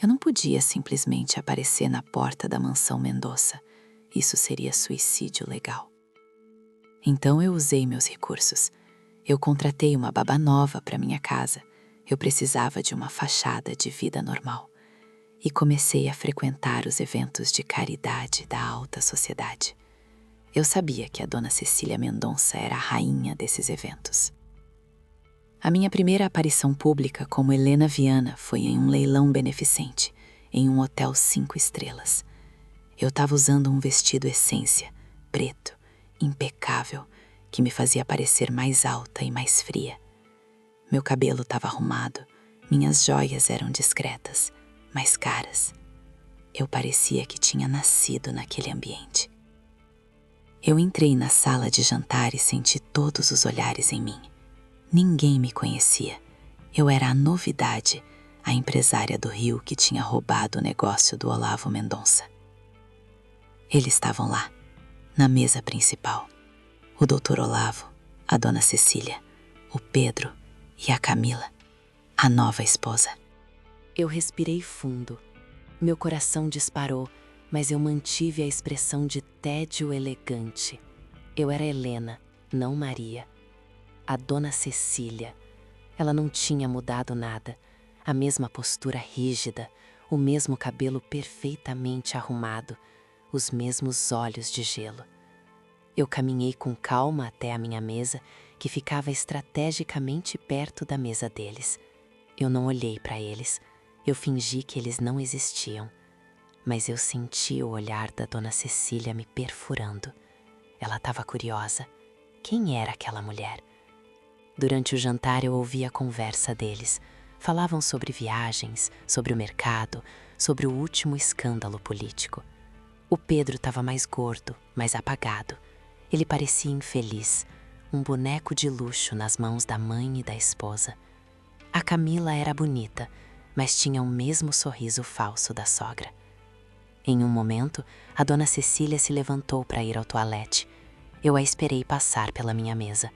Eu não podia simplesmente aparecer na porta da mansão Mendonça. Isso seria suicídio legal. Então eu usei meus recursos. Eu contratei uma babá nova para minha casa. Eu precisava de uma fachada de vida normal. E comecei a frequentar os eventos de caridade da alta sociedade. Eu sabia que a dona Cecília Mendonça era a rainha desses eventos. A minha primeira aparição pública como Helena Viana foi em um leilão beneficente, em um hotel 5 estrelas. Eu estava usando um vestido essência, preto, impecável, que me fazia parecer mais alta e mais fria. Meu cabelo estava arrumado, minhas joias eram discretas, mas caras. Eu parecia que tinha nascido naquele ambiente. Eu entrei na sala de jantar e senti todos os olhares em mim. Ninguém me conhecia. Eu era a novidade, a empresária do Rio que tinha roubado o negócio do Olavo Mendonça. Eles estavam lá, na mesa principal. O Dr. Olavo, a dona Cecília, o Pedro e a Camila, a nova esposa. Eu respirei fundo. Meu coração disparou, mas eu mantive a expressão de tédio elegante. Eu era Helena, não Maria. A dona Cecília. Ela não tinha mudado nada. A mesma postura rígida, o mesmo cabelo perfeitamente arrumado, os mesmos olhos de gelo. Eu caminhei com calma até a minha mesa, que ficava estrategicamente perto da mesa deles. Eu não olhei para eles. Eu fingi que eles não existiam. Mas eu senti o olhar da dona Cecília me perfurando. Ela estava curiosa. Quem era aquela mulher? Durante o jantar eu ouvi a conversa deles. Falavam sobre viagens, sobre o mercado, sobre o último escândalo político. O Pedro estava mais gordo, mais apagado. Ele parecia infeliz, um boneco de luxo nas mãos da mãe e da esposa. A Camila era bonita, mas tinha o mesmo sorriso falso da sogra. Em um momento, a dona Cecília se levantou para ir ao toalete. Eu a esperei passar pela minha mesa.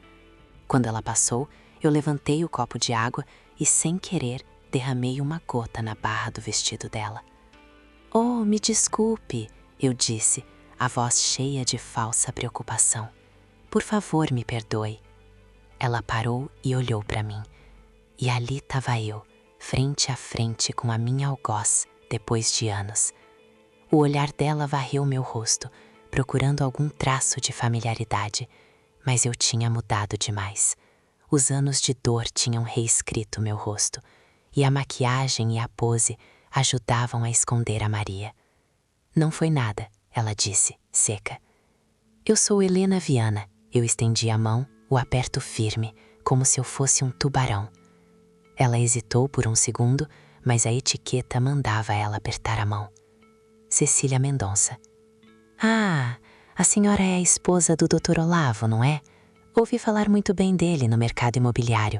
Quando ela passou, eu levantei o copo de água e, sem querer, derramei uma gota na barra do vestido dela. "Oh, me desculpe", eu disse, a voz cheia de falsa preocupação. "Por favor, me perdoe." Ela parou e olhou para mim. E ali estava eu, frente a frente com a minha algoz, depois de anos. O olhar dela varreu meu rosto, procurando algum traço de familiaridade, mas eu tinha mudado demais. Os anos de dor tinham reescrito meu rosto, e a maquiagem e a pose ajudavam a esconder a Maria. "Não foi nada", ela disse, seca. "Eu sou Helena Viana." Eu estendi a mão, o aperto firme, como se eu fosse um tubarão. Ela hesitou por um segundo, mas a etiqueta mandava ela apertar a mão. "Cecília Mendonça." "Ah, a senhora é a esposa do Dr. Olavo, não é? Ouvi falar muito bem dele no mercado imobiliário.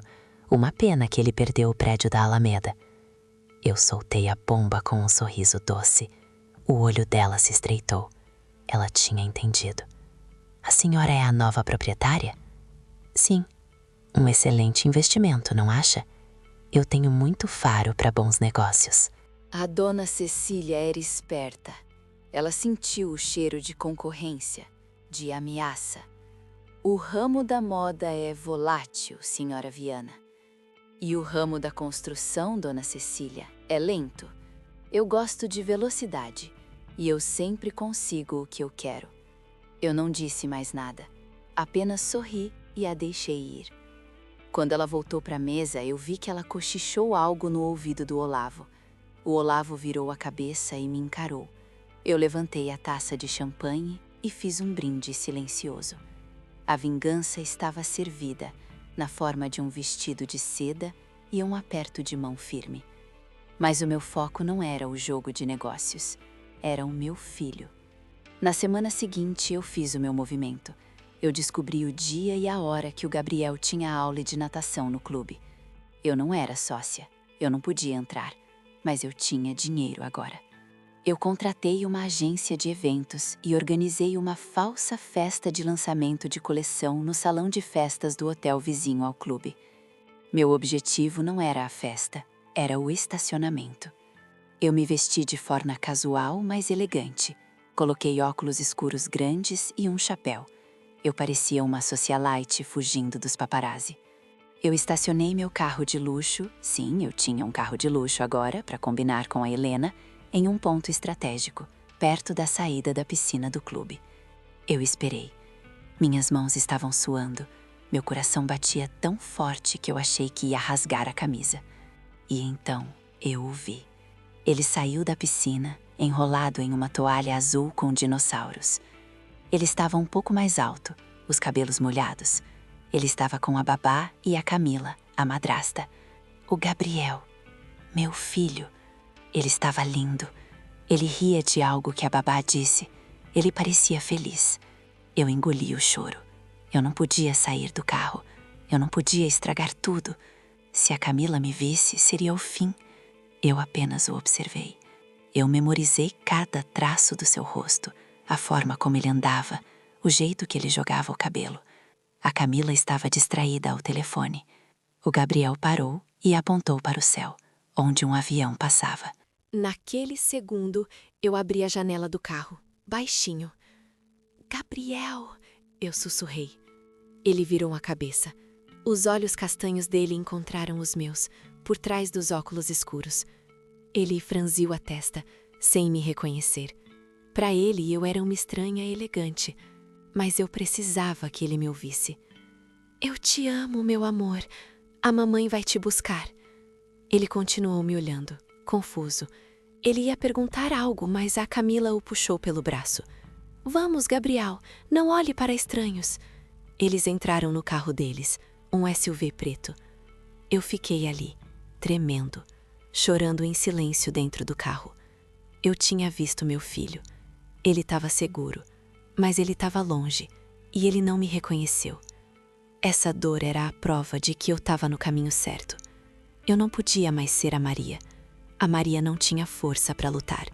Uma pena que ele perdeu o prédio da Alameda." Eu soltei a bomba com um sorriso doce. O olho dela se estreitou. Ela tinha entendido. "A senhora é a nova proprietária?" "Sim." "Um excelente investimento, não acha? Eu tenho muito faro para bons negócios." A dona Cecília era esperta. Ela sentiu o cheiro de concorrência, de ameaça. O ramo da moda é volátil, senhora Viana. E o ramo da construção, dona Cecília, é lento. Eu gosto de velocidade e eu sempre consigo o que eu quero. Eu não disse mais nada, apenas sorri e a deixei ir. Quando ela voltou para a mesa, eu vi que ela cochichou algo no ouvido do Olavo. O Olavo virou a cabeça e me encarou. Eu levantei a taça de champanhe e fiz um brinde silencioso. A vingança estava servida, na forma de um vestido de seda e um aperto de mão firme. Mas o meu foco não era o jogo de negócios, era o meu filho. Na semana seguinte, eu fiz o meu movimento. Eu descobri o dia e a hora que o Gabriel tinha aula de natação no clube. Eu não era sócia, eu não podia entrar, mas eu tinha dinheiro agora. Eu contratei uma agência de eventos e organizei uma falsa festa de lançamento de coleção no salão de festas do hotel vizinho ao clube. Meu objetivo não era a festa, era o estacionamento. Eu me vesti de forma casual, mas elegante. Coloquei óculos escuros grandes e um chapéu. Eu parecia uma socialite fugindo dos paparazzi. Eu estacionei meu carro de luxo, sim, eu tinha um carro de luxo agora, para combinar com a Helena, em um ponto estratégico, perto da saída da piscina do clube. Eu esperei. Minhas mãos estavam suando. Meu coração batia tão forte que eu achei que ia rasgar a camisa. E então eu o vi. Ele saiu da piscina, enrolado em uma toalha azul com dinossauros. Ele estava um pouco mais alto, os cabelos molhados. Ele estava com a babá e a Camila, a madrasta. O Gabriel, meu filho. Ele estava lindo. Ele ria de algo que a babá disse. Ele parecia feliz. Eu engoli o choro. Eu não podia sair do carro. Eu não podia estragar tudo. Se a Camila me visse, seria o fim. Eu apenas o observei. Eu memorizei cada traço do seu rosto, a forma como ele andava, o jeito que ele jogava o cabelo. A Camila estava distraída ao telefone. O Gabriel parou e apontou para o céu, onde um avião passava. Naquele segundo, eu abri a janela do carro, baixinho. Gabriel! Eu sussurrei. Ele virou a cabeça. Os olhos castanhos dele encontraram os meus, por trás dos óculos escuros. Ele franziu a testa, sem me reconhecer. Para ele, eu era uma estranha elegante, mas eu precisava que ele me ouvisse. Eu te amo, meu amor. A mamãe vai te buscar. Ele continuou me olhando, confuso. Ele ia perguntar algo, mas a Camila o puxou pelo braço. Vamos, Gabriel, não olhe para estranhos. Eles entraram no carro deles, um SUV preto. Eu fiquei ali, tremendo, chorando em silêncio dentro do carro. Eu tinha visto meu filho. Ele estava seguro, mas ele estava longe e ele não me reconheceu. Essa dor era a prova de que eu estava no caminho certo. Eu não podia mais ser a Maria. A Maria não tinha força para lutar.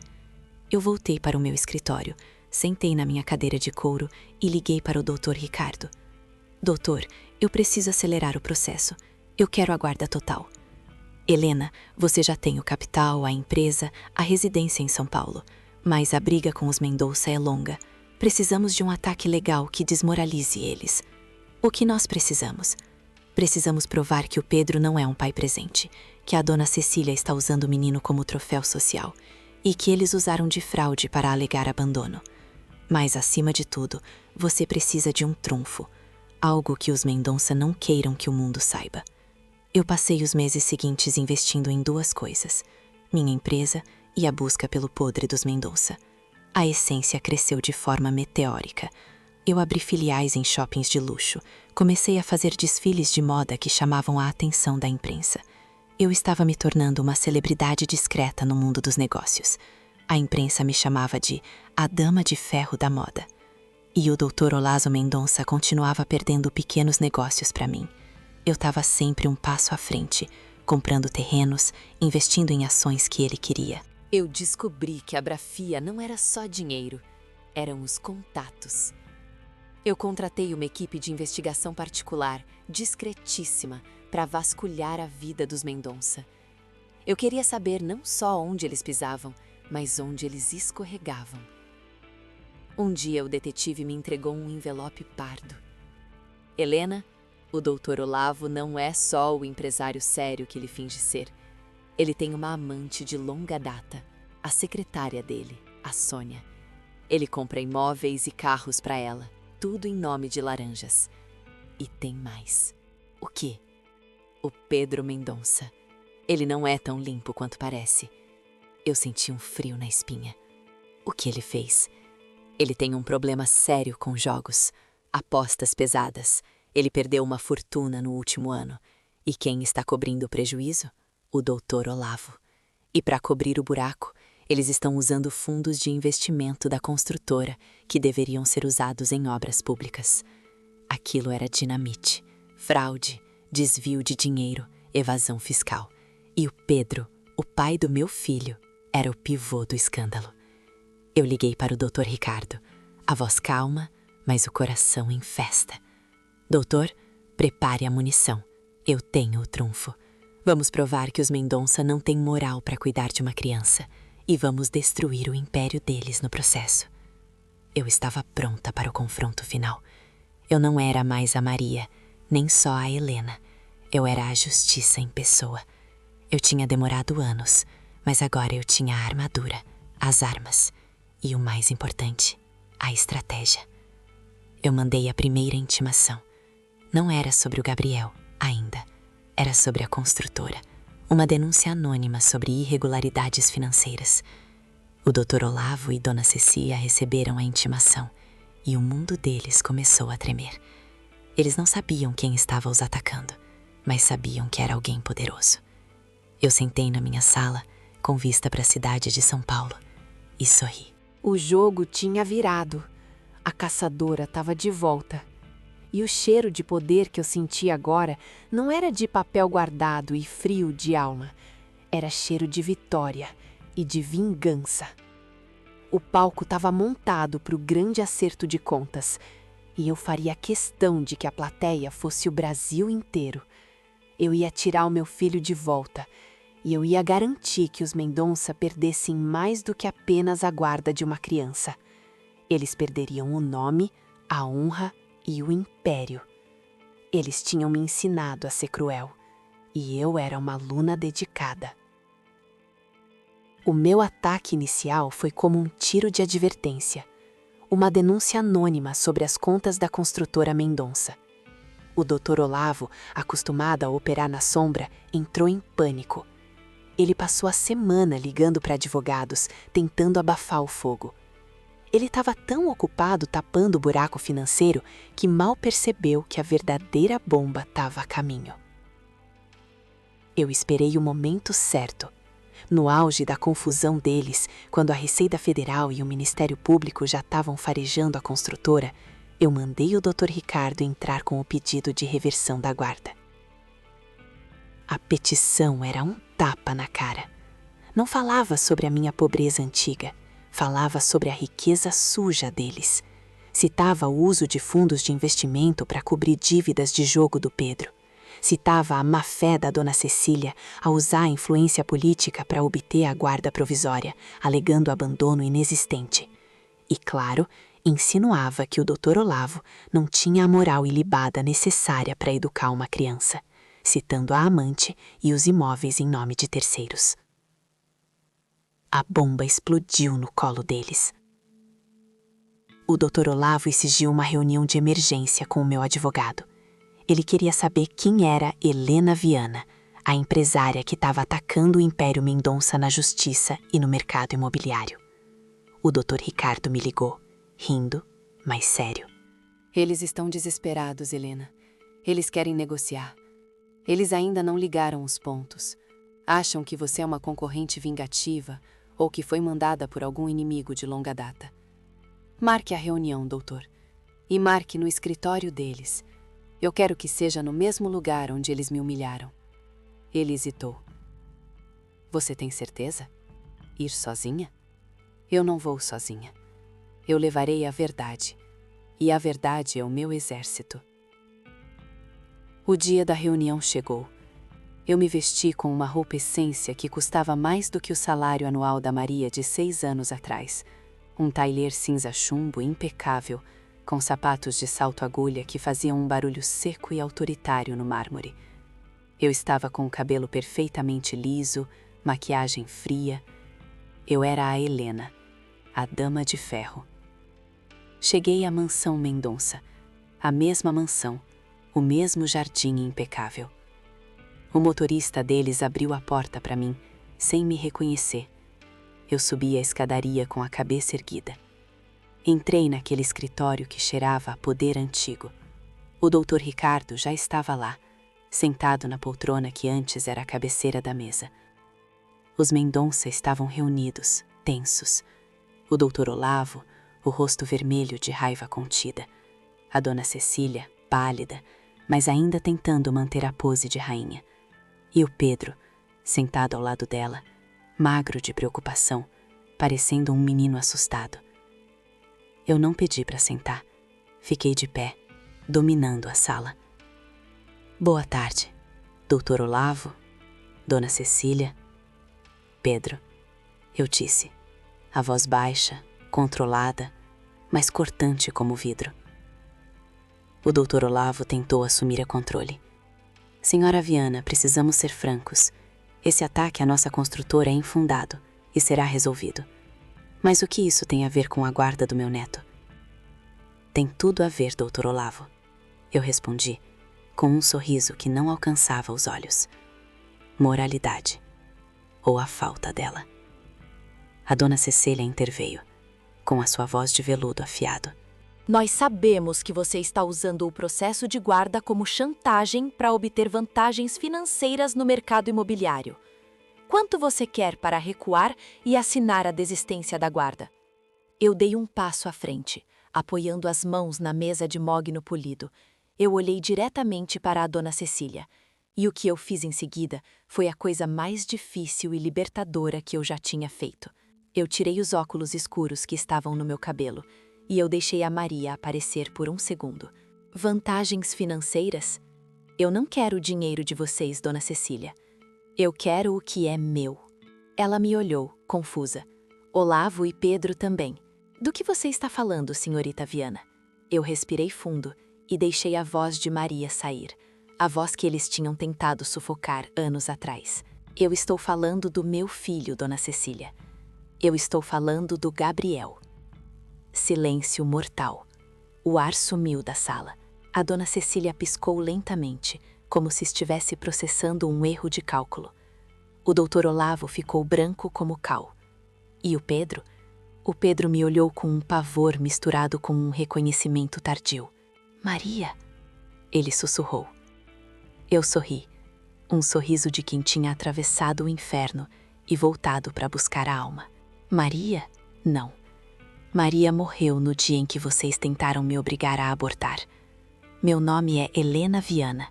Eu voltei para o meu escritório, sentei na minha cadeira de couro e liguei para o Dr. Ricardo. Doutor, eu preciso acelerar o processo. Eu quero a guarda total. Helena, você já tem o capital, a empresa, a residência em São Paulo. Mas a briga com os Mendonça é longa. Precisamos de um ataque legal que desmoralize eles. O que nós precisamos? Precisamos provar que o Pedro não é um pai presente, que a dona Cecília está usando o menino como troféu social e que eles usaram de fraude para alegar abandono. Mas, acima de tudo, você precisa de um trunfo, algo que os Mendonça não queiram que o mundo saiba. Eu passei os meses seguintes investindo em duas coisas, minha empresa e a busca pelo podre dos Mendonça. A essência cresceu de forma meteórica. Eu abri filiais em shoppings de luxo, comecei a fazer desfiles de moda que chamavam a atenção da imprensa. Eu estava me tornando uma celebridade discreta no mundo dos negócios. A imprensa me chamava de a Dama de Ferro da Moda. E o Dr. Olazo Mendonça continuava perdendo pequenos negócios para mim. Eu estava sempre um passo à frente, comprando terrenos, investindo em ações que ele queria. Eu descobri que a Brafia não era só dinheiro, eram os contatos. Eu contratei uma equipe de investigação particular, discretíssima, para vasculhar a vida dos Mendonça. Eu queria saber não só onde eles pisavam, mas onde eles escorregavam. Um dia o detetive me entregou um envelope pardo. Helena, o Dr. Olavo não é só o empresário sério que ele finge ser. Ele tem uma amante de longa data, a secretária dele, a Sônia. Ele compra imóveis e carros para ela, tudo em nome de laranjas. E tem mais. O quê? O Pedro Mendonça. Ele não é tão limpo quanto parece. Eu senti um frio na espinha. O que ele fez? Ele tem um problema sério com jogos, apostas pesadas. Ele perdeu uma fortuna no último ano. E quem está cobrindo o prejuízo? O Dr. Olavo. E para cobrir o buraco, eles estão usando fundos de investimento da construtora que deveriam ser usados em obras públicas. Aquilo era dinamite, fraude, desvio de dinheiro, evasão fiscal. E o Pedro, o pai do meu filho, era o pivô do escândalo. Eu liguei para o Dr. Ricardo, a voz calma, mas o coração em festa. Doutor, prepare a munição. Eu tenho o trunfo. Vamos provar que os Mendonça não têm moral para cuidar de uma criança e vamos destruir o império deles no processo. Eu estava pronta para o confronto final. Eu não era mais a Maria, nem só a Helena. Eu era a justiça em pessoa. Eu tinha demorado anos, mas agora eu tinha a armadura, as armas e, o mais importante, a estratégia. Eu mandei a primeira intimação. Não era sobre o Gabriel, ainda. Era sobre a construtora. Uma denúncia anônima sobre irregularidades financeiras. O Dr. Olavo e Dona Cecília receberam a intimação e o mundo deles começou a tremer. Eles não sabiam quem estava os atacando, mas sabiam que era alguém poderoso. Eu sentei na minha sala, com vista para a cidade de São Paulo, e sorri. O jogo tinha virado. A caçadora estava de volta. E o cheiro de poder que eu sentia agora não era de papel guardado e frio de alma. Era cheiro de vitória e de vingança. O palco estava montado para o grande acerto de contas. E eu faria questão de que a plateia fosse o Brasil inteiro. Eu ia tirar o meu filho de volta. E eu ia garantir que os Mendonça perdessem mais do que apenas a guarda de uma criança. Eles perderiam o nome, a honra e o império. Eles tinham me ensinado a ser cruel, e eu era uma aluna dedicada. O meu ataque inicial foi como um tiro de advertência, uma denúncia anônima sobre as contas da construtora Mendonça. O Dr. Olavo, acostumado a operar na sombra, entrou em pânico. Ele passou a semana ligando para advogados, tentando abafar o fogo. Ele estava tão ocupado tapando o buraco financeiro que mal percebeu que a verdadeira bomba estava a caminho. Eu esperei o momento certo. No auge da confusão deles, quando a Receita Federal e o Ministério Público já estavam farejando a construtora, eu mandei o Dr. Ricardo entrar com o pedido de reversão da guarda. A petição era um tapa na cara. Não falava sobre a minha pobreza antiga, falava sobre a riqueza suja deles. Citava o uso de fundos de investimento para cobrir dívidas de jogo do Pedro. Citava a má-fé da Dona Cecília a usar a influência política para obter a guarda provisória, alegando abandono inexistente. E, claro, insinuava que o Dr. Olavo não tinha a moral ilibada necessária para educar uma criança, citando a amante e os imóveis em nome de terceiros. A bomba explodiu no colo deles. O Dr. Olavo exigiu uma reunião de emergência com o meu advogado. Ele queria saber quem era Helena Viana, a empresária que estava atacando o Império Mendonça na justiça e no mercado imobiliário. O Dr. Ricardo me ligou, rindo, mas sério. Eles estão desesperados, Helena. Eles querem negociar. Eles ainda não ligaram os pontos. Acham que você é uma concorrente vingativa ou que foi mandada por algum inimigo de longa data. Marque a reunião, doutor. E marque no escritório deles. Eu quero que seja no mesmo lugar onde eles me humilharam. Ele hesitou. Você tem certeza? Ir sozinha? Eu não vou sozinha. Eu levarei a verdade. E a verdade é o meu exército. O dia da reunião chegou. Eu me vesti com uma roupa essência que custava mais do que o salário anual da Maria de 6 anos atrás. Um tailleur cinza chumbo impecável, com sapatos de salto-agulha que faziam um barulho seco e autoritário no mármore. Eu estava com o cabelo perfeitamente liso, maquiagem fria. Eu era a Helena, a Dama de Ferro. Cheguei à mansão Mendonça, a mesma mansão, o mesmo jardim impecável. O motorista deles abriu a porta para mim, sem me reconhecer, Eu subi a escadaria com a cabeça erguida. Entrei naquele escritório que cheirava a poder antigo. O Dr. Ricardo já estava lá, sentado na poltrona que antes era a cabeceira da mesa. Os Mendonça estavam reunidos, tensos. O Dr. Olavo, o rosto vermelho de raiva contida. A Dona Cecília, pálida, mas ainda tentando manter a pose de rainha. E o Pedro, sentado ao lado dela, magro de preocupação, parecendo um menino assustado. Eu não pedi para sentar. Fiquei de pé, dominando a sala. Boa tarde, Dr. Olavo, Dona Cecília, Pedro, eu disse, a voz baixa, controlada, mas cortante como vidro. O Dr. Olavo tentou assumir a controle. Senhora Viana, precisamos ser francos. Esse ataque à nossa construtora é infundado e será resolvido. Mas o que isso tem a ver com a guarda do meu neto? Tem tudo a ver, Dr. Olavo. Eu respondi, com um sorriso que não alcançava os olhos. Moralidade. Ou a falta dela. A Dona Cecília interveio, com a sua voz de veludo afiado. Nós sabemos que você está usando o processo de guarda como chantagem para obter vantagens financeiras no mercado imobiliário. Quanto você quer para recuar e assinar a desistência da guarda? Eu dei um passo à frente, apoiando as mãos na mesa de mogno polido. Eu olhei diretamente para a Dona Cecília. E o que eu fiz em seguida foi a coisa mais difícil e libertadora que eu já tinha feito. Eu tirei os óculos escuros que estavam no meu cabelo e eu deixei a Maria aparecer por um segundo. Vantagens financeiras? Eu não quero o dinheiro de vocês, Dona Cecília. Eu quero o que é meu. Ela me olhou, confusa. Olavo e Pedro também. Do que você está falando, senhorita Viana? Eu respirei fundo e deixei a voz de Maria sair. A voz que eles tinham tentado sufocar anos atrás. Eu estou falando do meu filho, Dona Cecília. Eu estou falando do Gabriel. Silêncio mortal. O ar sumiu da sala. A Dona Cecília piscou lentamente, como se estivesse processando um erro de cálculo. O Dr. Olavo ficou branco como cal. E o Pedro? O Pedro me olhou com um pavor misturado com um reconhecimento tardio. Maria? Ele sussurrou. Eu sorri. Um sorriso de quem tinha atravessado o inferno e voltado para buscar a alma. Maria? Não. Maria morreu no dia em que vocês tentaram me obrigar a abortar. Meu nome é Helena Viana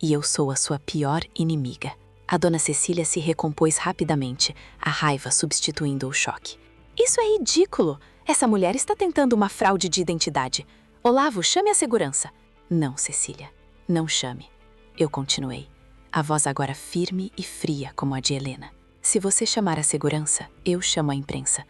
e eu sou a sua pior inimiga. A Dona Cecília se recompôs rapidamente, a raiva substituindo o choque. Isso é ridículo! Essa mulher está tentando uma fraude de identidade. Olavo, chame a segurança. Não, Cecília, não chame. Eu continuei, a voz agora firme e fria como a de Helena. Se você chamar a segurança, eu chamo a imprensa.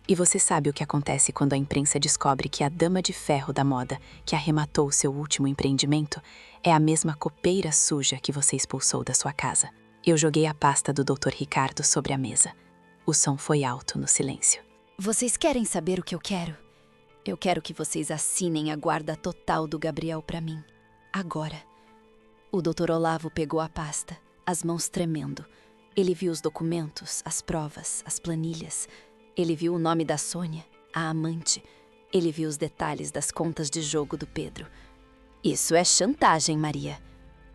E você sabe o que acontece quando a imprensa descobre que a dama de ferro da moda que arrematou seu último empreendimento é a mesma copeira suja que você expulsou da sua casa. Eu joguei a pasta do Dr. Ricardo sobre a mesa. O som foi alto no silêncio. Vocês querem saber o que eu quero? Eu quero que vocês assinem a guarda total do Gabriel para mim. Agora. O Dr. Olavo pegou a pasta, as mãos tremendo. Ele viu os documentos, as provas, as planilhas. Ele viu o nome da Sônia, a amante. Ele viu os detalhes das contas de jogo do Pedro. Isso é chantagem, Maria.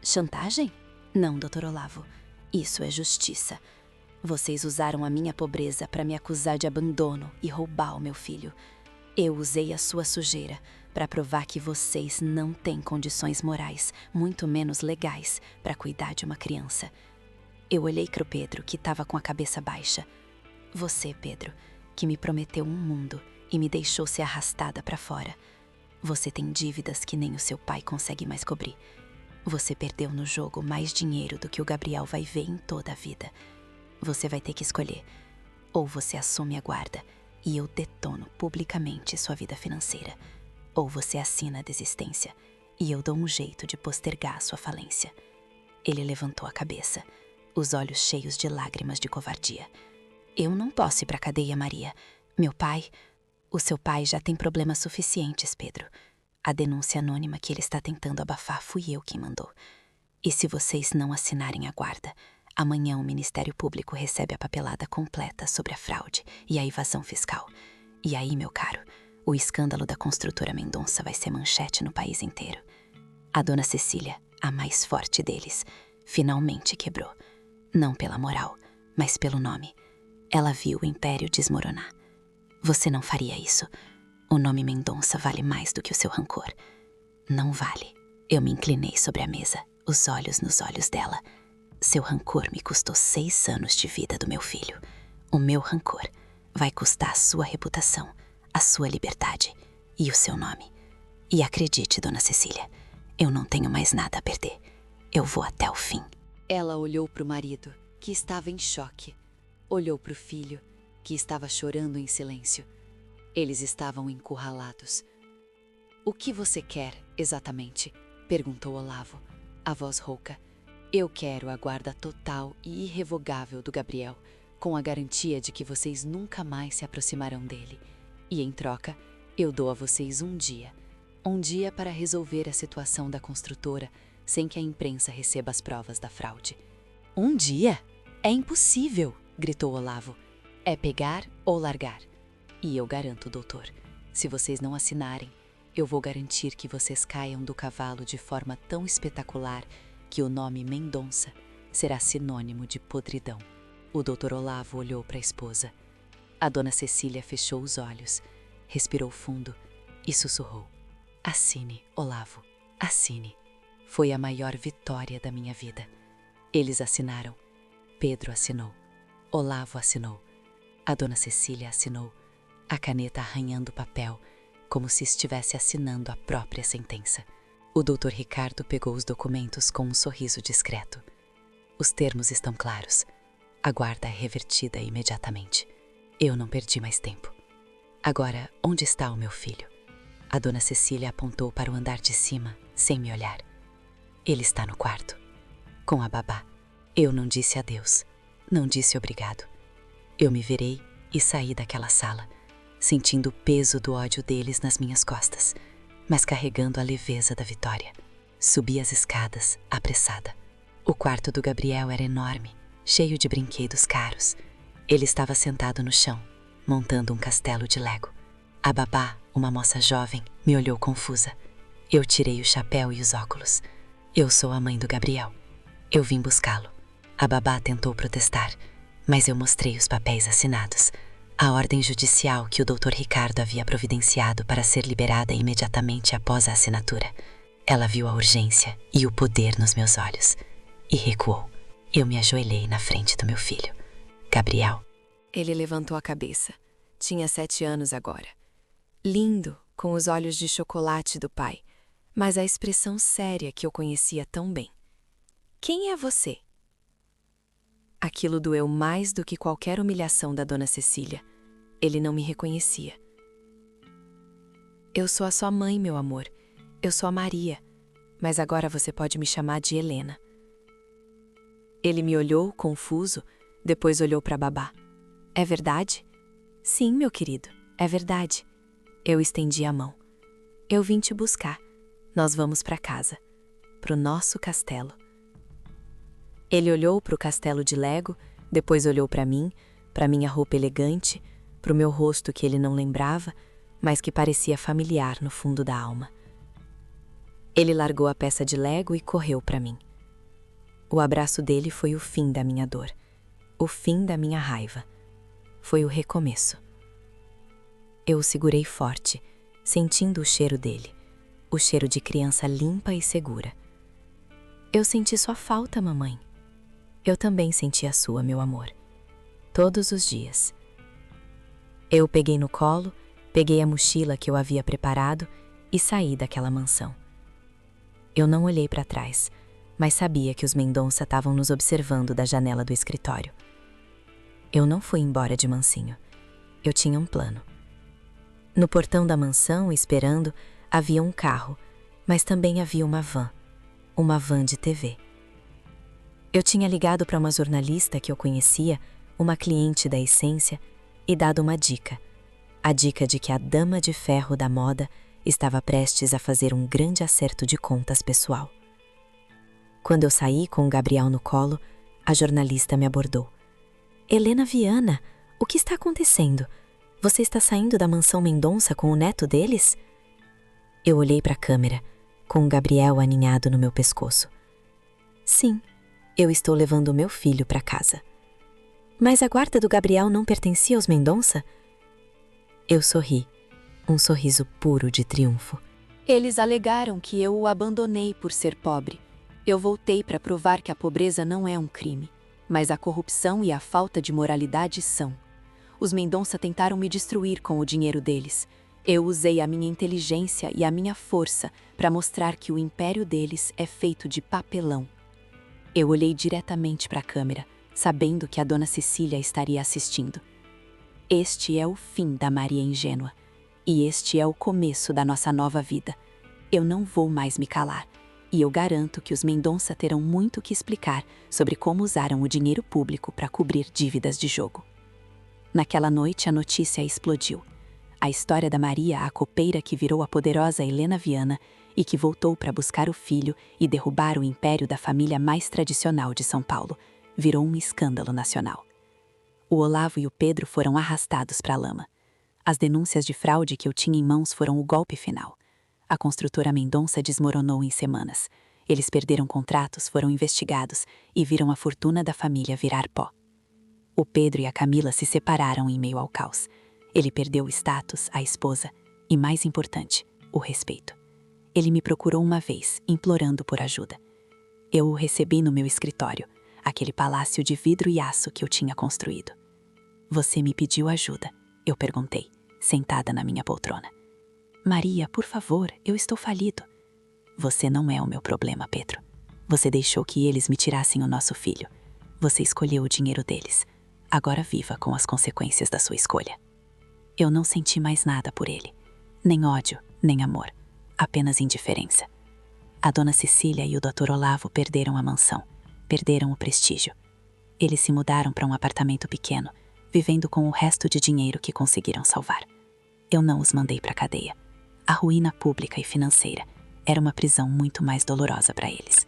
Chantagem? Não, Dr. Olavo. Isso é justiça. Vocês usaram a minha pobreza para me acusar de abandono e roubar o meu filho. Eu usei a sua sujeira para provar que vocês não têm condições morais, muito menos legais, para cuidar de uma criança. Eu olhei para o Pedro, que estava com a cabeça baixa. Você, Pedro, que me prometeu um mundo e me deixou ser arrastada para fora. Você tem dívidas que nem o seu pai consegue mais cobrir. Você perdeu no jogo mais dinheiro do que o Gabriel vai ver em toda a vida. Você vai ter que escolher. Ou você assume a guarda e eu detono publicamente sua vida financeira. Ou você assina a desistência e eu dou um jeito de postergar sua falência. Ele levantou a cabeça, os olhos cheios de lágrimas de covardia. Eu não posso ir para a cadeia, Maria. Meu pai... O seu pai já tem problemas suficientes, Pedro. A denúncia anônima que ele está tentando abafar fui eu quem mandou. E se vocês não assinarem a guarda, Amanhã o Ministério Público recebe a papelada completa sobre a fraude e a evasão fiscal. E aí, meu caro, o escândalo da construtora Mendonça vai ser manchete no país inteiro. A dona Cecília, a mais forte deles, finalmente quebrou. Não pela moral, mas pelo nome. Ela viu o império desmoronar. Você não faria isso. O nome Mendonça vale mais do que o seu rancor. Não vale. Eu me inclinei sobre a mesa, os olhos nos olhos dela. Seu rancor me custou 6 anos de vida do meu filho. O meu rancor vai custar a sua reputação, a sua liberdade e o seu nome. E acredite, dona Cecília, eu não tenho mais nada a perder. Eu vou até o fim. Ela olhou para o marido, que estava em choque. Olhou para o filho, que estava chorando em silêncio. Eles estavam encurralados. O que você quer, exatamente? Perguntou Olavo, a voz rouca. Eu quero a guarda total e irrevogável do Gabriel, com a garantia de que vocês nunca mais se aproximarão dele. E em troca, eu dou a vocês um dia. Um dia para resolver a situação da construtora, sem que a imprensa receba as provas da fraude. Um dia? É impossível, gritou Olavo. É pegar ou largar. E eu garanto, doutor, se vocês não assinarem, eu vou garantir que vocês caiam do cavalo de forma tão espetacular que o nome Mendonça será sinônimo de podridão. O doutor Olavo olhou para a esposa. A dona Cecília fechou os olhos, respirou fundo e sussurrou. Assine, Olavo, assine. Foi a maior vitória da minha vida. Eles assinaram. Pedro assinou. Olavo assinou. A dona Cecília assinou, a caneta arranhando o papel, como se estivesse assinando a própria sentença. O doutor Ricardo pegou os documentos com um sorriso discreto. Os termos estão claros. A guarda é revertida imediatamente. Eu não perdi mais tempo. Agora, onde está o meu filho? A dona Cecília apontou para o andar de cima, sem me olhar. Ele está no quarto, com a babá. Eu não disse adeus, não disse obrigado. Eu me virei e saí daquela sala, sentindo o peso do ódio deles nas minhas costas, mas carregando a leveza da vitória. Subi as escadas, apressada. O quarto do Gabriel era enorme, cheio de brinquedos caros. Ele estava sentado no chão, montando um castelo de Lego. A babá, uma moça jovem, me olhou confusa. Eu tirei o chapéu e os óculos. Eu sou a mãe do Gabriel. Eu vim buscá-lo. A babá tentou protestar, mas eu mostrei os papéis assinados. A ordem judicial que o doutor Ricardo havia providenciado para ser liberada imediatamente após a assinatura. Ela viu a urgência e o poder nos meus olhos e recuou. Eu me ajoelhei na frente do meu filho. Gabriel. Ele levantou a cabeça. Tinha 7 anos agora. Lindo, com os olhos de chocolate do pai, mas a expressão séria que eu conhecia tão bem. Quem é você? Aquilo doeu mais do que qualquer humilhação da dona Cecília. Ele não me reconhecia. Eu sou a sua mãe, meu amor. Eu sou a Maria, mas agora você pode me chamar de Helena. Ele me olhou, confuso, depois olhou para a babá. É verdade? Sim, meu querido, é verdade. Eu estendi a mão. Eu vim te buscar. Nós vamos para casa, pro nosso castelo. Ele olhou para o castelo de Lego, depois olhou para mim, para minha roupa elegante, para o meu rosto que ele não lembrava, mas que parecia familiar no fundo da alma. Ele largou a peça de Lego e correu para mim. O abraço dele foi o fim da minha dor, o fim da minha raiva. Foi o recomeço. Eu o segurei forte, sentindo o cheiro dele, o cheiro de criança limpa e segura. Eu senti sua falta, mamãe. Eu também senti a sua, meu amor. Todos os dias. Eu o peguei no colo, peguei a mochila que eu havia preparado e saí daquela mansão. Eu não olhei para trás, mas sabia que os Mendonça estavam nos observando da janela do escritório. Eu não fui embora de mansinho. Eu tinha um plano. No portão da mansão, esperando, havia um carro, mas também havia uma van de TV. Eu tinha ligado para uma jornalista que eu conhecia, uma cliente da Essência, e dado uma dica. A dica de que a dama de ferro da moda estava prestes a fazer um grande acerto de contas pessoal. Quando eu saí com o Gabriel no colo, A jornalista me abordou. Helena Viana, o que está acontecendo? Você está saindo da mansão Mendonça com o neto deles? Eu olhei para a câmera, com o Gabriel aninhado no meu pescoço. Sim, eu estou levando o meu filho para casa. Mas a guarda do Gabriel não pertencia aos Mendonça? Eu sorri, um sorriso puro de triunfo. Eles alegaram que eu o abandonei por ser pobre. Eu voltei para provar que a pobreza não é um crime, mas a corrupção e a falta de moralidade são. Os Mendonça tentaram me destruir com o dinheiro deles. Eu usei a minha inteligência e a minha força para mostrar que o império deles é feito de papelão. Eu olhei diretamente para a câmera, sabendo que a dona Cecília estaria assistindo. Este é o fim da Maria ingênua. E este é o começo da nossa nova vida. Eu não vou mais me calar. E eu garanto que os Mendonça terão muito que explicar sobre como usaram o dinheiro público para cobrir dívidas de jogo. Naquela noite, a notícia explodiu. A história da Maria, a copeira que virou a poderosa Helena Viana e que voltou para buscar o filho e derrubar o império da família mais tradicional de São Paulo, virou um escândalo nacional. O Olavo e o Pedro foram arrastados para a lama. As denúncias de fraude que eu tinha em mãos foram o golpe final. A construtora Mendonça desmoronou em semanas. Eles perderam contratos, foram investigados e viram a fortuna da família virar pó. O Pedro e a Camila se separaram em meio ao caos. Ele perdeu o status, a esposa e, mais importante, o respeito. Ele me procurou uma vez, implorando por ajuda. Eu o recebi no meu escritório, aquele palácio de vidro e aço que eu tinha construído. Você me pediu ajuda, eu perguntei, sentada na minha poltrona. Maria, por favor, eu estou falido. Você não é o meu problema, Pedro. Você deixou que eles me tirassem o nosso filho. Você escolheu o dinheiro deles. Agora viva com as consequências da sua escolha. Eu não senti mais nada por ele. Nem ódio, nem amor. Apenas indiferença. A dona Cecília e o Dr. Olavo perderam a mansão. Perderam o prestígio. Eles se mudaram para um apartamento pequeno, vivendo com o resto de dinheiro que conseguiram salvar. Eu não os mandei para a cadeia. A ruína pública e financeira era uma prisão muito mais dolorosa para eles.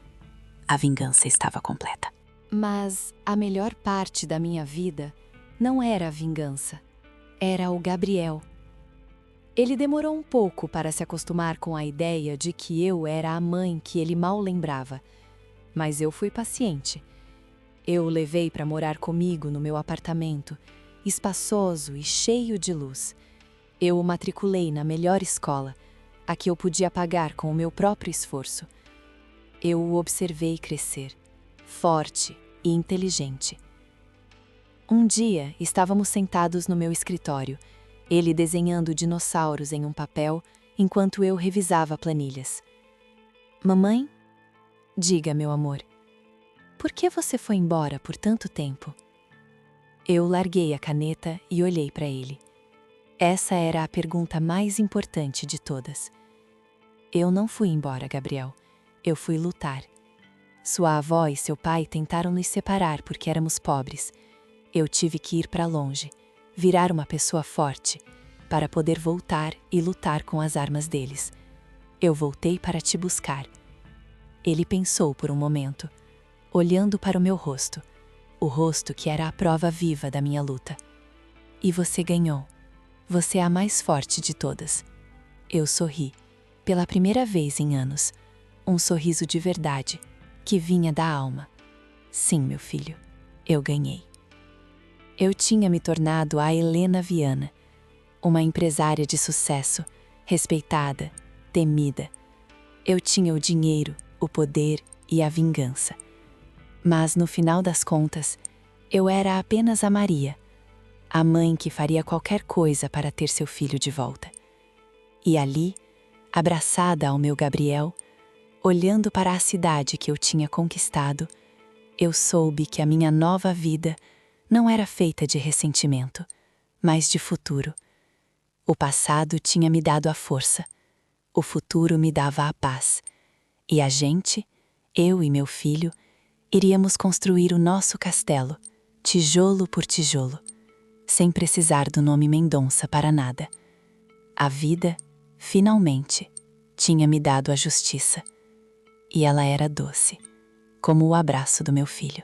A vingança estava completa. Mas a melhor parte da minha vida não era a vingança. Era o Gabriel. Ele demorou um pouco para se acostumar com a ideia de que eu era a mãe que ele mal lembrava. Mas eu fui paciente. Eu o levei para morar comigo no meu apartamento, espaçoso e cheio de luz. Eu o matriculei na melhor escola, a que eu podia pagar com o meu próprio esforço. Eu o observei crescer, forte e inteligente. Um dia, estávamos sentados no meu escritório, ele desenhando dinossauros em um papel, enquanto eu revisava planilhas. Mamãe? Diga, meu amor. Por que você foi embora por tanto tempo? Eu larguei a caneta e olhei para ele. Essa era a pergunta mais importante de todas. Eu não fui embora, Gabriel. Eu fui lutar. Sua avó e seu pai tentaram nos separar porque éramos pobres. Eu tive que ir para longe, virar uma pessoa forte, para poder voltar e lutar com as armas deles. Eu voltei para te buscar. Ele pensou por um momento, olhando para o meu rosto, o rosto que era a prova viva da minha luta. E você ganhou. Você é a mais forte de todas. Eu sorri, pela primeira vez em anos, um sorriso de verdade, que vinha da alma. Sim, meu filho, eu ganhei. Eu tinha me tornado a Helena Viana, uma empresária de sucesso, respeitada, temida. Eu tinha o dinheiro, o poder e a vingança. Mas, no final das contas, eu era apenas a Maria, a mãe que faria qualquer coisa para ter seu filho de volta. E ali, abraçada ao meu Gabriel, olhando para a cidade que eu tinha conquistado, eu soube que a minha nova vida não era feita de ressentimento, mas de futuro. O passado tinha me dado a força, o futuro me dava a paz, e a gente, eu e meu filho, iríamos construir o nosso castelo, tijolo por tijolo, sem precisar do nome Mendonça para nada. A vida, finalmente, tinha me dado a justiça, e ela era doce, como o abraço do meu filho.